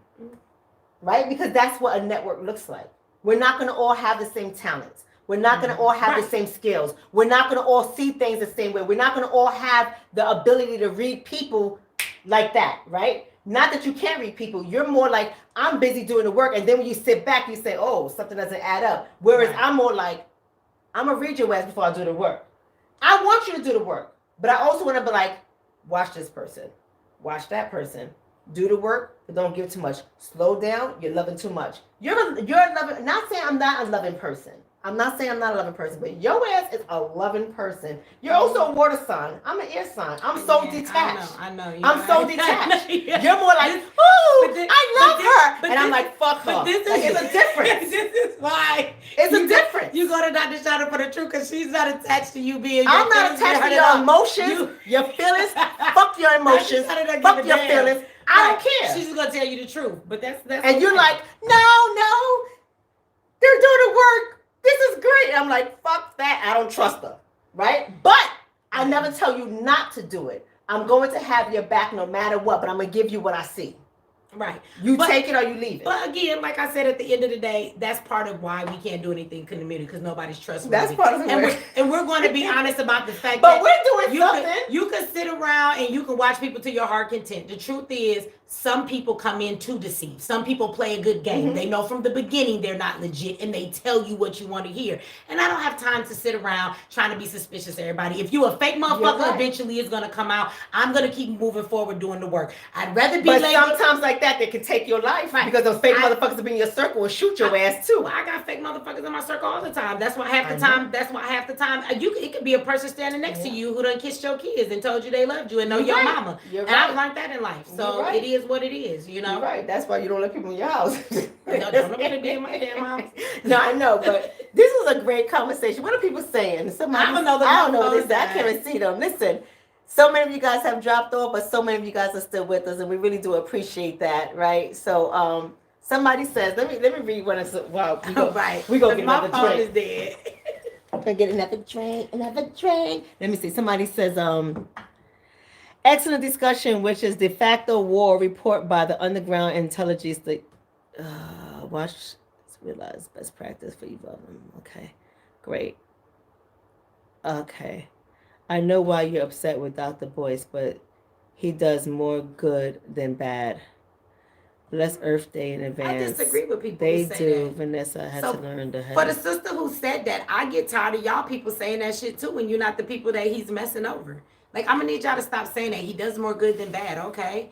Right? Because that's what a network looks like. We're not going to all have the same talents. We're not going to all have the same skills. We're not going to all see things the same way. We're not going to all have the ability to read people like that, right? Not that you can't read people. You're more like, I'm busy doing the work. And then when you sit back, you say, oh, something doesn't add up. Whereas Right. I'm more like, I'm going to read your ass before I do the work. I want you to do the work. But I also want to be like, watch this person. Watch that person. Do the work, but don't give too much. Slow down. You're loving too much. You're loving. Not saying I'm not a loving person. I'm not saying I'm not a loving person, but your ass is a loving person. You're also a water sign. I'm an air sign. I'm so detached. I know. I'm so detached. Yeah. You're more like, ooh, I love her. And I'm this, like, fuck her. This like, is, it's a difference. This is why. It's a difference. You go to Dr. Shonna for the truth because she's not attached to you being. I'm not attached to your emotions, your feelings. Fuck your emotions. Fuck your feelings. I don't care. She's just going to tell you the truth. But that's and okay. You're like, no. They're doing the work. This is great. I'm like, fuck that. I don't trust her. Right? But I never tell you not to do it. I'm going to have your back no matter what, but I'm going to give you what I see. Right. You take it or you leave it. But again, like I said, at the end of the day, that's part of why we can't do anything in the community because nobody's trustworthy. That's part of it. And we're going to be honest about the fact but that we're doing something. You can sit around and you can watch people to your heart content. The truth is, some people come in to deceive. Some people play a good game. Mm-hmm. They know from the beginning they're not legit and they tell you what you want to hear. And I don't have time to sit around trying to be suspicious of everybody. If you a fake motherfucker, right. Eventually it's going to come out. I'm going to keep moving forward doing the work. I'd rather be But sometimes like that, they can take your life. Right. Because those fake motherfuckers will be in your circle and shoot your ass too. Well, I got fake motherfuckers in my circle all the time. That's why half the time, it could be a person standing next to you who done kissed your kids and told you they loved you and know your mama. And I've learned that in life. So it is what it is, you know. You're right. That's why you don't let people in your house. No, don't nobody be in my damn house. No, I know, but this was a great conversation. What are people saying? I don't know this. I can't even see them. Listen, so many of you guys have dropped off, but so many of you guys are still with us, and we really do appreciate that, right? So, somebody says, let me read one. Wow, we go get another drink. My phone is dead. I'm gonna get another drink. Let me see. Somebody says, excellent discussion, which is de facto war report by the underground intelligence. Watch, realize best practice for evolving. Okay, great. Okay, I know why you're upset with Dr. Boyce, but he does more good than bad. Bless Earth Day in advance. I disagree with people they who say do. that. Vanessa had to learn to have. For the sister who said that, I get tired of y'all people saying that shit too when you're not the people that he's messing over. Like, I'm gonna need y'all to stop saying that he does more good than bad, okay?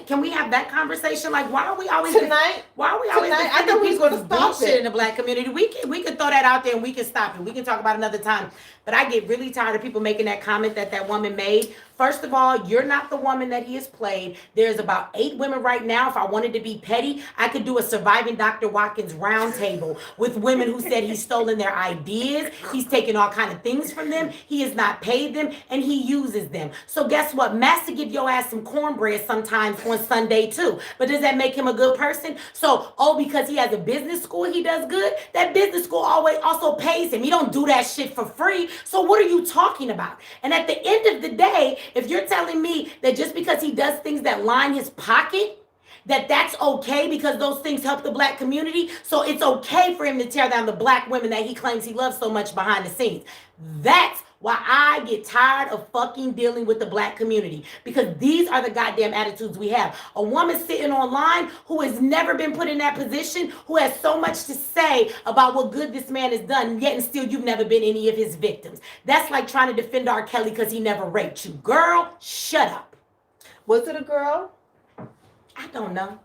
Can we have that conversation? Like, why are we always tonight? I thought we was going to stop it in the black community. We can throw that out there and we can stop it. We can talk about it another time. But I get really tired of people making that comment that woman made. First of all, you're not the woman that he has played. There's about 8 women right now. If I wanted to be petty, I could do a surviving Dr. Watkins roundtable with women who said he's stolen their ideas. He's taken all kind of things from them. He has not paid them, and he uses them. So guess what? Master give your ass some cornbread sometimes on Sunday too. But does that make him a good person? So, because he has a business school, he does good. That business school always also pays him. He don't do that shit for free. So what are you talking about? And at the end of the day, if you're telling me that just because he does things that line his pocket, that's okay because those things help the black community, so it's okay for him to tear down the black women that he claims he loves so much behind the scenes. That's why I get tired of fucking dealing with the black community, because these are the goddamn attitudes we have. A woman sitting online who has never been put in that position, who has so much to say about what good this man has done, yet and still you've never been any of his victims. That's like trying to defend R. Kelly because he never raped you. Girl, shut up. Was it a girl? I don't know.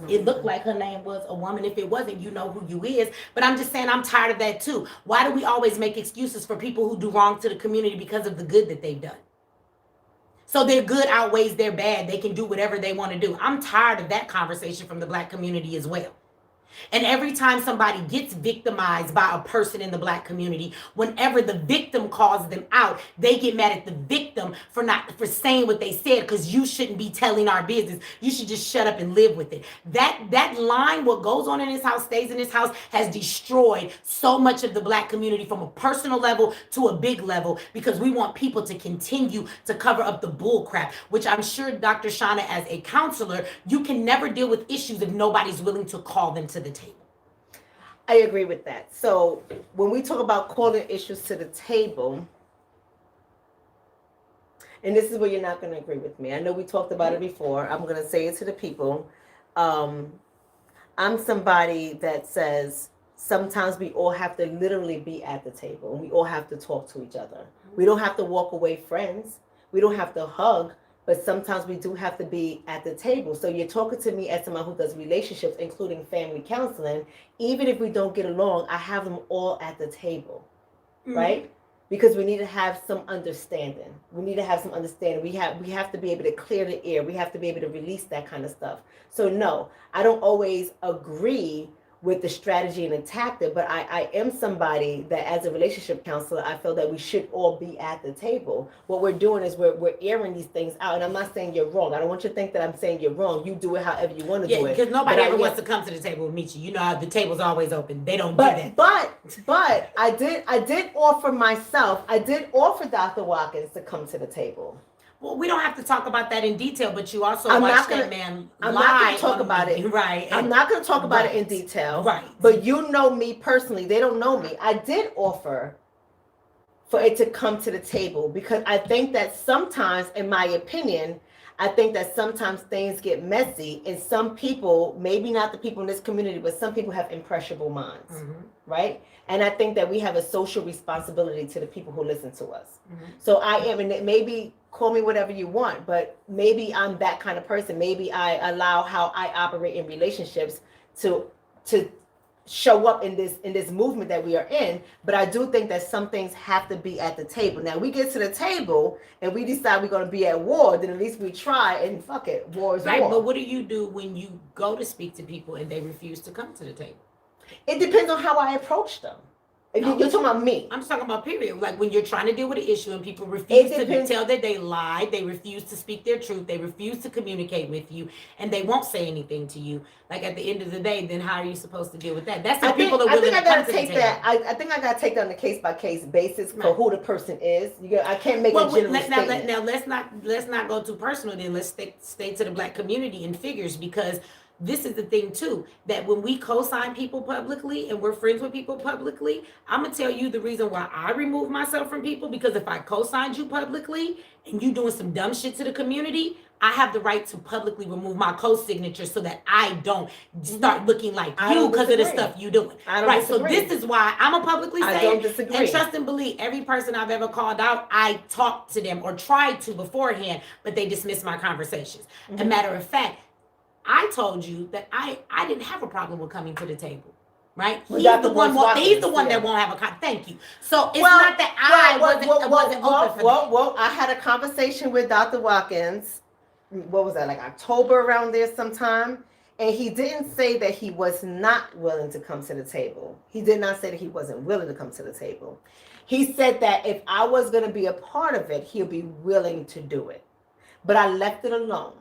It looked like her name was a woman. If it wasn't, you know who you is. But I'm just saying I'm tired of that too. Why do we always make excuses for people who do wrong to the community because of the good that they've done? So their good outweighs their bad. They can do whatever they want to do. I'm tired of that conversation from the black community as well. And every time somebody gets victimized by a person in the black community, whenever the victim calls them out, they get mad at the victim for saying what they said, because you shouldn't be telling our business. You should just shut up and live with it. That line, what goes on in this house stays in this house, has destroyed so much of the black community from a personal level to a big level, because we want people to continue to cover up the bull crap, which I'm sure Dr. Shonna, as a counselor, you can never deal with issues if nobody's willing to call them to the table. I agree with that. So when we talk about calling issues to the table, and this is where you're not going to agree with me. I know we talked about it before. I'm going to say it to the people. I'm somebody that says sometimes we all have to literally be at the table and we all have to talk to each other. We don't have to walk away friends. We don't have to hug, but sometimes we do have to be at the table. So you're talking to me as someone who does relationships, including family counseling. Even if we don't get along, I have them all at the table, right? Because we need to have some understanding. We have to be able to clear the air. We have to be able to release that kind of stuff. So no, I don't always agree with the strategy and the tactic, but I am somebody that as a relationship counselor, I feel that we should all be at the table. What we're doing is we're airing these things out. And I'm not saying you're wrong. I don't want you to think that I'm saying you're wrong. You do it however you want to do it. Because nobody ever wants to come to the table with Mechee. You know, the table's always open. They don't do that. But I did offer myself. I did offer Dr. Watkins to come to the table. Well, we don't have to talk about that in detail, but you also watched that man lie. I'm not going to talk about it. Right. I'm not going to talk about it in detail. Right. But you know me personally. They don't know me. I did offer for it to come to the table because I think that sometimes, in my opinion, I think that sometimes things get messy and some people, maybe not the people in this community, but some people have impressionable minds, right? And I think that we have a social responsibility to the people who listen to us. So I am, and maybe call me whatever you want, but maybe I'm that kind of person. Maybe I allow how I operate in relationships to show up in this movement that we are in. But I do think that some things have to be at the table. Now we get to the table and we decide we're going to be at war, then at least we try, and fuck it, war is right, war. But what do you do when you go to speak to people and they refuse to come to the table? It depends on how I approach them. If you're talking about me. I'm talking about period. Like when you're trying to deal with an issue and people refuse to tell that they lied, they refuse to speak their truth, they refuse to communicate with you, and they won't say anything to you. Like at the end of the day, then how are you supposed to deal with that? That's if people are willing to come to the table. I think I gotta take that on a case by case basis for who the person is. I can't make a general statement. Now let's not go too personal. Then let's stay to the Black community and figures, because this is the thing too, that when we co-sign people publicly and we're friends with people publicly, I'm gonna tell you the reason why I remove myself from people, because if I co-signed you publicly and you doing some dumb shit to the community, I have the right to publicly remove my co-signature so that I don't start looking like you because of the stuff you doing. Right. So this is why I'm gonna publicly say it. And trust and believe, every person I've ever called out, I talked to them or tried to beforehand, but they dismissed my conversations. A matter of fact, I told you that I didn't have a problem with coming to the table, right? He's the one that won't have a thank you. So it's not that I wasn't open for that. Well, I had a conversation with Dr. Watkins. What was that, like October around there sometime? And he didn't say that he was not willing to come to the table. He did not say that he wasn't willing to come to the table. He said that if I was going to be a part of it, he'll be willing to do it. But I left it alone.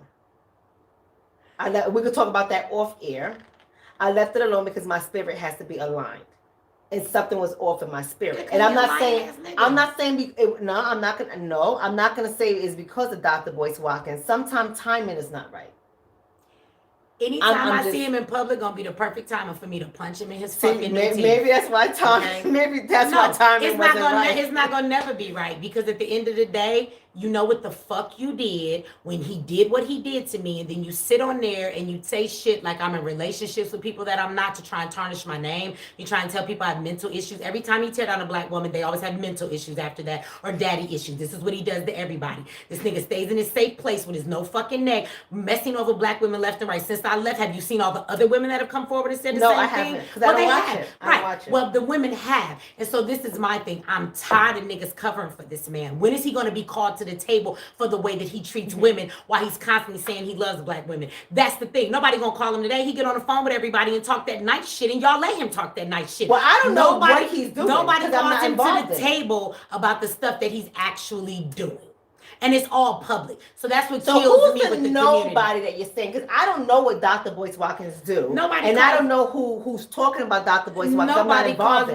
We could talk about that off air. I left it alone because my spirit has to be aligned, and something was off in my spirit. And I'm not saying say it's because of Dr. Boyce Watkins. Sometimes timing is not right. Anytime I see him in public, gonna be the perfect time for me to punch him in his fucking teeth. Maybe that's why timing. Maybe that's why timing wasn't right. It's not gonna never be right, because at the end of the day, you know what the fuck you did when he did what he did to me, and then you sit on there and you say shit like I'm in relationships with people that I'm not to try and tarnish my name. You try and tell people I have mental issues. Every time you tear down a Black woman, they always have mental issues after that, or daddy issues. This is what he does to everybody. This nigga stays in his safe place with his no fucking neck, messing over Black women left and right. Since I left, have you seen all the other women that have come forward and said the same thing? No, I haven't. Well, they have. Right. Well, the women have. And so this is my thing. I'm tired of niggas covering for this man. When is he going to be called to the table for the way that he treats women while he's constantly saying he loves Black women? That's the thing. Nobody going to call him today. He get on the phone with everybody and talk that nice shit, and y'all let him talk that nice shit. Well, I don't know what he's doing. Nobody calls him to the table about the stuff that he's actually doing. And it's all public. So that's what kills me with the community. Nobody that you're saying? Because I don't know what Dr. Boyce Watkins do. I don't know who's talking about Dr. Boyce Watkins. Nobody calls Dr.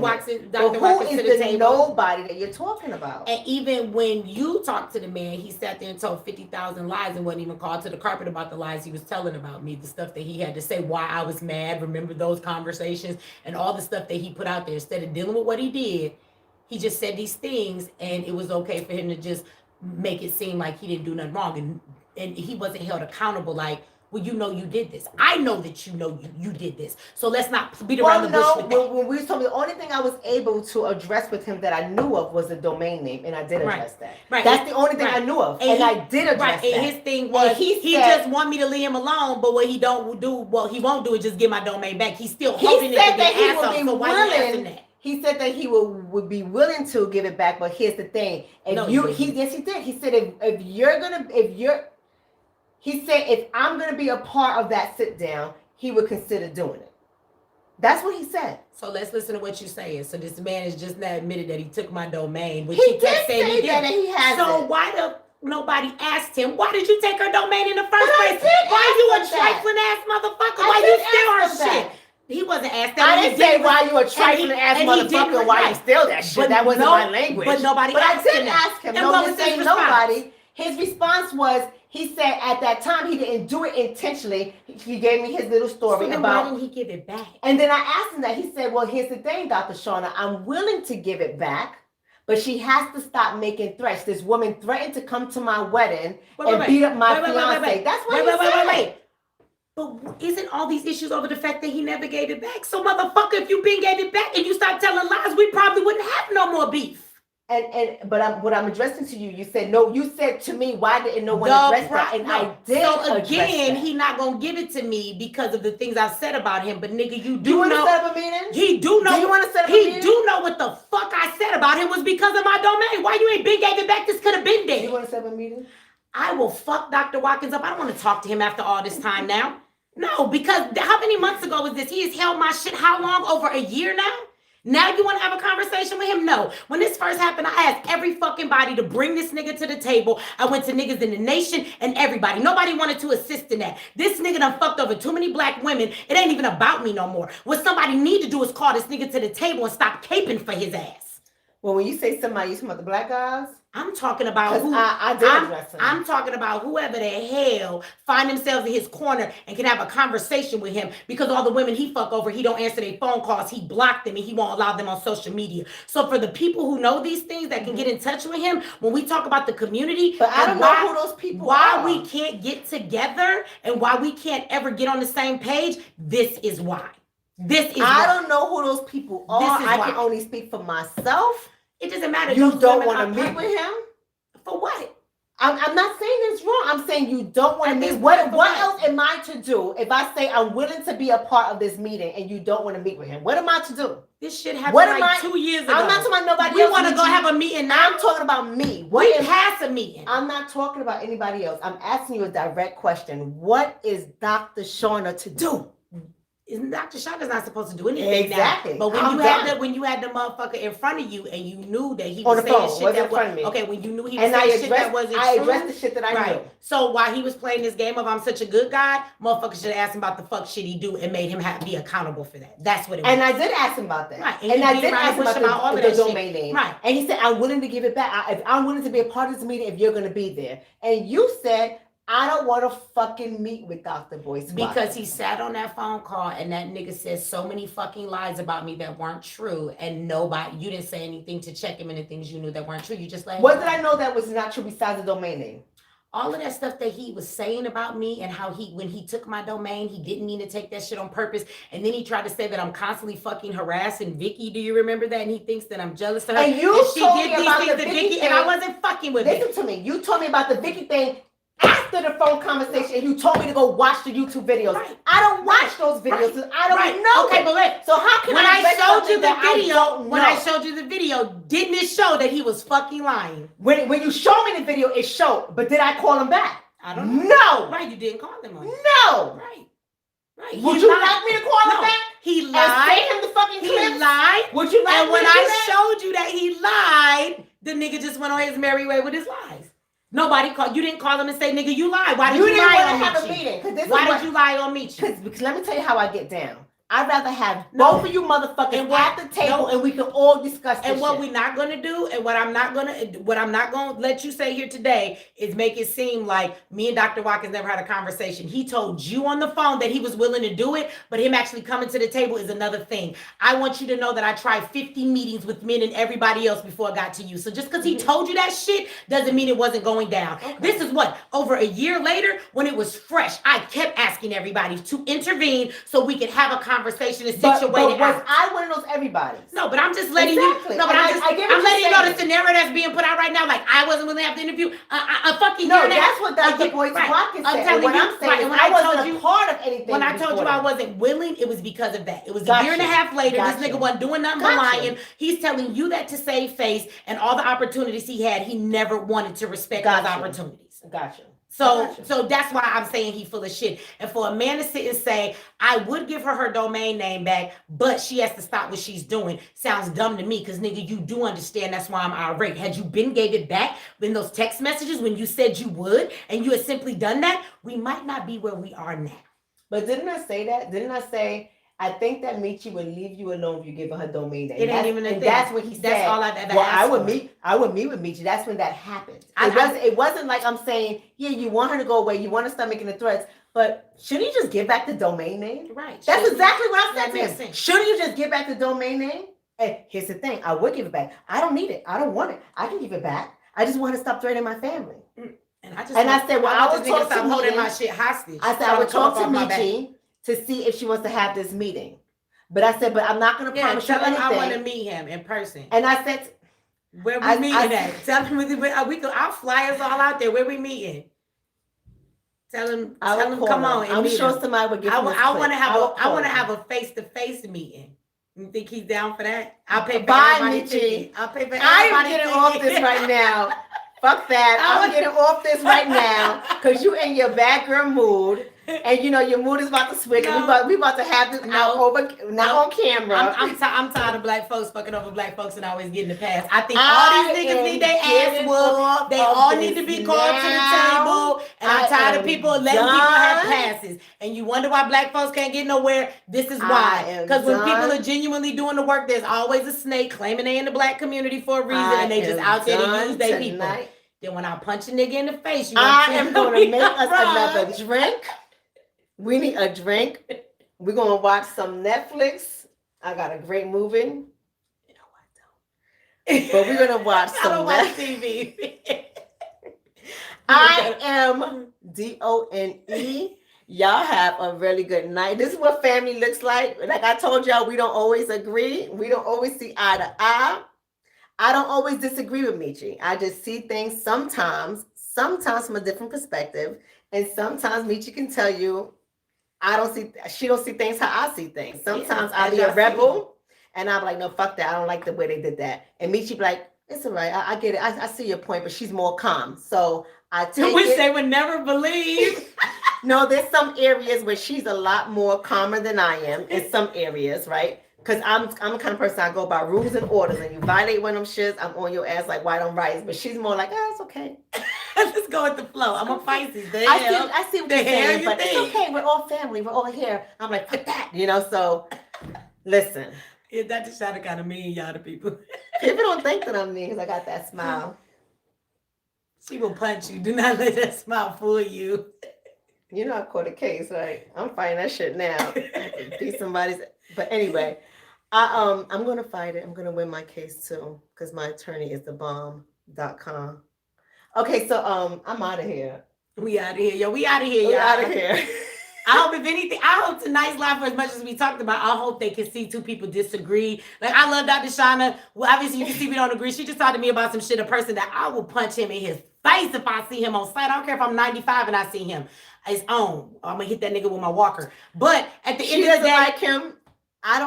Watkins to the table. Nobody that you're talking about? And even when you talk to the man, he sat there and told 50,000 lies and wasn't even called to the carpet about the lies he was telling about me, the stuff that he had to say, why I was mad. Remember those conversations and all the stuff that he put out there. Instead of dealing with what he did, he just said these things, and it was okay for him to just make it seem like he didn't do nothing wrong, and he wasn't held accountable. Like, well, you know you did this. I know that you know you did this. So let's not beat around the bush with that. When we told me, the only thing I was able to address with him that I knew of was the domain name, and I did address that. Right. That's the only thing I knew of, and I did address that. And his thing was he just want me to leave him alone, but what he don't do, what he won't do is just get my domain back. He's still holding it to get asshole. So why you asking that? He said that he would be willing to give it back, but here's the thing: yes, he did. He said he said if I'm gonna be a part of that sit down, he would consider doing it. That's what he said. So let's listen to what you're saying. So this man has just now admitted that he took my domain, which he kept saying he did. That he has. So why nobody asked him, why did you take her domain in the first place? Why you a trifling ass motherfucker? Why you steal her shit? He wasn't asked that. I didn't say why you a trifling ass motherfucker. Why you steal that shit? That wasn't my language. But nobody. But I did ask him. No, didn't say nobody. His response was, he said at that time he didn't do it intentionally. He gave me his little story so then about. Why didn't he give it back? And then I asked him that. He said, "Well, here's the thing, Dr. Shonna. I'm willing to give it back, but she has to stop making threats. This woman threatened to come to my wedding and beat up my fiance. That's what he said." But isn't all these issues over the fact that he never gave it back? So motherfucker, if you been gave it back and you start telling lies, we probably wouldn't have no more beef. But what I'm addressing to you, you said no. You said to me, why didn't no one address that? And I did. So again, he not gonna give it to me because of the things I've said about him. But nigga, you do want know. To set up a meeting? He do know. Do you want to set up a meeting? He do know what the fuck I said about him was because of my domain. Why you ain't been gave it back? This could have been there. You want to set up a meeting? I will fuck Dr. Watkins up. I don't want to talk to him after all this time now. No, because how many months ago was this? He has held my shit how long? Over a year now? Now you want to have a conversation with him? No. When this first happened, I asked every fucking body to bring this nigga to the table. I went to niggas in the nation and everybody. Nobody wanted to assist in that. This nigga done fucked over too many black women. It ain't even about me no more. What somebody need to do is call this nigga to the table and stop caping for his ass. Well, when you say somebody, you talking about the black guys? I'm talking about who I did address him. I'm talking about whoever the hell find themselves in his corner and can have a conversation with him because all the women he fuck over, he don't answer their phone calls, he blocked them and he won't allow them on social media. So for the people who know these things that can get in touch with him, when we talk about the community, but I don't know who those people are. Why we can't get together and why we can't ever get on the same page, this is why. I don't know who those people are. I can only speak for myself. It doesn't matter. You don't want to meet with him? For what? I'm not saying it's wrong. I'm saying you don't want to meet. What else am I to do if I say I'm willing to be a part of this meeting and you don't want to meet with him? What am I to do? This shit happened 2 years ago. I'm not talking about nobody else. We want to go have a meeting now. I'm talking about me. We pass a meeting. I'm not talking about anybody else. I'm asking you a direct question. What is Dr. Shonna to do? Dr. Shonna's not supposed to do anything exactly. Now. But when you had the motherfucker in front of you and you knew that he was saying shit that was okay, when you knew he was saying shit that wasn't true. I addressed the shit that I knew. So while he was playing this game of I'm such a good guy, motherfucker should have asked him about the fuck shit he do and made him be accountable for that. That's what it was. And I did ask him about that. Right. And I did ask him about the domain name. Right. And he said, I'm willing to give it back. If I'm willing to be a part of this meeting if you're going to be there. And you said, I don't want to fucking meet with Dr. Boyce. Because he sat on that phone call and that nigga said so many fucking lies about me that weren't true. And you didn't say anything to check him into things you knew that weren't true. You just let him What did I know that was not true besides the domain name? All of that stuff that he was saying about me and how when he took my domain, he didn't mean to take that shit on purpose. And then he tried to say that I'm constantly fucking harassing Vicky. Do you remember that? And he thinks that I'm jealous of her. And you told me about the Vicky thing. And I wasn't fucking with it. Listen to me. You told me about the Vicky thing after the phone conversation, and you told me to go watch the YouTube videos. Right. I don't watch those videos. Right. I don't know. Okay, but wait. So how can I showed you the video? When I showed you the video, didn't it show that he was fucking lying? When you showed me the video, it showed. But did I call him back? I don't know. No. Right, you didn't call him on it. No. Right. Would you like me to call him back? He lied. And send him the fucking clips? He lied. Would you like and me when to do I that? showed you that he lied, the nigga just went on his merry way with his lies. Nobody called. You didn't call him and say, "Nigga, you lied." Why did you lie on Mechee? Why did you lie on Mechee? Because let me tell you how I get down. I'd rather have both of you motherfuckers at the table and we can all discuss this And what shit. we're not gonna do, and what I'm not gonna let you say here today is make it seem like me and Dr. Watkins never had a conversation. He told you on the phone that he was willing to do it, but him actually coming to the table is another thing. I want you to know that I tried 50 meetings with men and everybody else before I got to you. So just because he told you that shit doesn't mean it wasn't going down. Okay. This is what, over a year later, when it was fresh, I kept asking everybody to intervene so we could have a conversation and situate it out. Was I one of those everybody's? No, but I'm just letting you. No, but I'm letting you know the scenario that's being put out right now. Like I wasn't willing to have the interview. A fucking year and a half. That's what Dr. Boyce Watkins said. What I'm saying is I wasn't a part of anything. When I told you I wasn't willing, it was because of that. It was a year and a half later. This nigga wasn't doing nothing but lying. He's telling you that to save face, and all the opportunities he had, he never wanted to respect those opportunities. Gotcha. So that's why I'm saying he full of shit. And for a man to sit and say, I would give her domain name back, but she has to stop what she's doing, sounds dumb to me, because nigga, you do understand that's why I'm irate. Had you been gave it back in those text messages when you said you would, and you had simply done that, we might not be where we are now. But didn't I say that? Didn't I say, I think that Mechee would leave you alone if you give her domain name. It ain't even a thing. That's what he said. That's all I've ever asked I would meet with Mechee. That's when that happened. It wasn't like I'm saying, yeah, you want her to go away, you want to start making the threats, but shouldn't you just give back the domain name? Right. That's exactly what I said to him. Shouldn't you just give back the domain name? And here's the thing, I would give it back. I don't need it. I don't want it. I can give it back. I just want to stop threatening my family. And I said, well, I would talk to stop holding my shit hostage. I said, I would talk to Mechee to see if she wants to have this meeting. But I said, but I'm not going to promise you anything. I want to meet him in person. And I said, where we meeting at? Tell him I'll fly us all out there. Where we meeting? Tell him come on. I'm sure somebody would give him I want to have a face-to-face meeting. You think he's down for that? I'll pay for Mechee. I'll pay for everybody. I am getting off this right now. Fuck that. I'm getting off this right now because you in your bad girl mood. And you know your mood is about to switch. No. We about to have this on camera. I'm tired of black folks fucking over black folks and always getting the pass. I think all these niggas need their ass whooped. They all need to be called to the table. And I'm tired of people letting people have passes. And you wonder why black folks can't get nowhere. This is why. Because when people are genuinely doing the work, there's always a snake claiming they in the black community for a reason, and they just out there to use their people. Then when I punch a nigga in the face, I am going to make us another drink. We need a drink. We're going to watch some Netflix. I got a great movie. You know I don't. But we're going to watch some I don't watch TV. I am DONE. Y'all have a really good night. This is what family looks like. Like I told y'all, we don't always agree. We don't always see eye to eye. I don't always disagree with Mechee. I just see things sometimes from a different perspective. And sometimes Mechee can tell you, she don't see things how I see things. Sometimes I'll be a rebel and I'll be like, no, fuck that. I don't like the way they did that. And Mechee be like, it's all right. I get it. I see your point, but she's more calm. So I take Which they would never believe. No, there's some areas where she's a lot more calmer than I am in some areas, right? Because I'm the kind of person, I go by rules and orders, and you violate one of them shits, I'm on your ass like white on rice. But she's more like, it's okay. Let's go with the flow. I'm a Pisces. I see what you're saying, but it's okay. We're all family. We're all here. I'm like, fuck that, so listen. Yeah, that just sounded kind of mean, y'all, to people. People don't think that I'm mean because I got that smile. She will punch you. Do not let that smile fool you. You know I caught a case, right? I'm fighting that shit now. Be somebody's. But anyway, I'm gonna fight it. I'm gonna win my case too because my attorney is thebomb.com. Okay, so I'm out of here. We out of here, yo. We out of here, y'all. We out of here. I hope if anything, I hope tonight's live, for as much as we talked about, I hope they can see two people disagree. Like I love Dr. Shonna. Well, obviously you can see we don't agree. She just talked to me about some shit, a person that I will punch him in his face if I see him on sight. I don't care if I'm 95 and I see him. It's on. I'm gonna hit that nigga with my walker. But at the end of the day, like him. I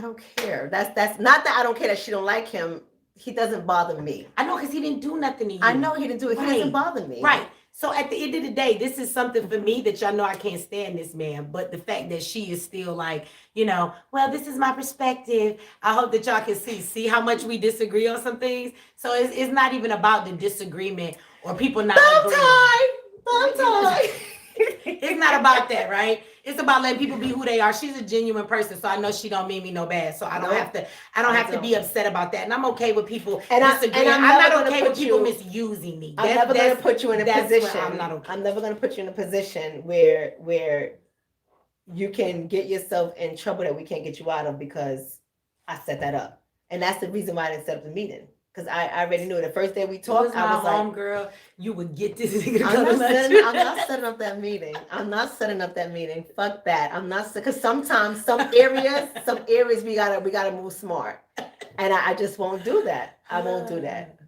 don't care. That's not that I don't care that she don't like him. He doesn't bother me. I know because he didn't do nothing to you. I know he didn't do it. Right. He doesn't bother me. Right. So at the end of the day, this is something for me that y'all know I can't stand this man. But the fact that she is still like, well, this is my perspective. I hope that y'all can see how much we disagree on some things. So it's not even about the disagreement or people not agreeing. Bow tie. It's not about that, right? It's about letting people be who they are. She's a genuine person, so I know she don't mean me no bad. So I don't have to. I don't have to be upset about that. And I'm okay with people disagreeing. I'm not okay with people misusing me. I'm never going to put you in a position. I'm not okay. I'm never going to put you in a position where you can get yourself in trouble that we can't get you out of because I set that up. And that's the reason why I didn't set up the meeting. Because I already knew the first day we talked, I was like, girl, you would get this nigga to I'm not setting up that meeting. I'm not setting up that meeting. Fuck that. I'm not, because sometimes some areas we gotta move smart. And I just won't do that. I won't do that.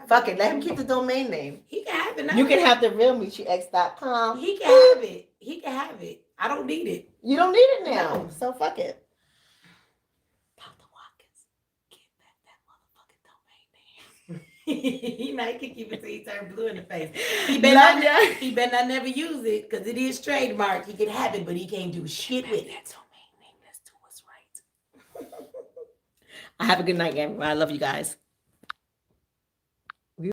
Fuck it. Let him keep the domain name. He can have it now. You can have the realMecheeX.com. He can have it. He can have it. I don't need it. You don't need it now. No. So fuck it. He might keep it till he turn blue in the face. He better not never use it because it is trademark. He can have it, but he can't do shit with it. That's domain name. Let's do what's right. I have a good night, everyone. I love you guys.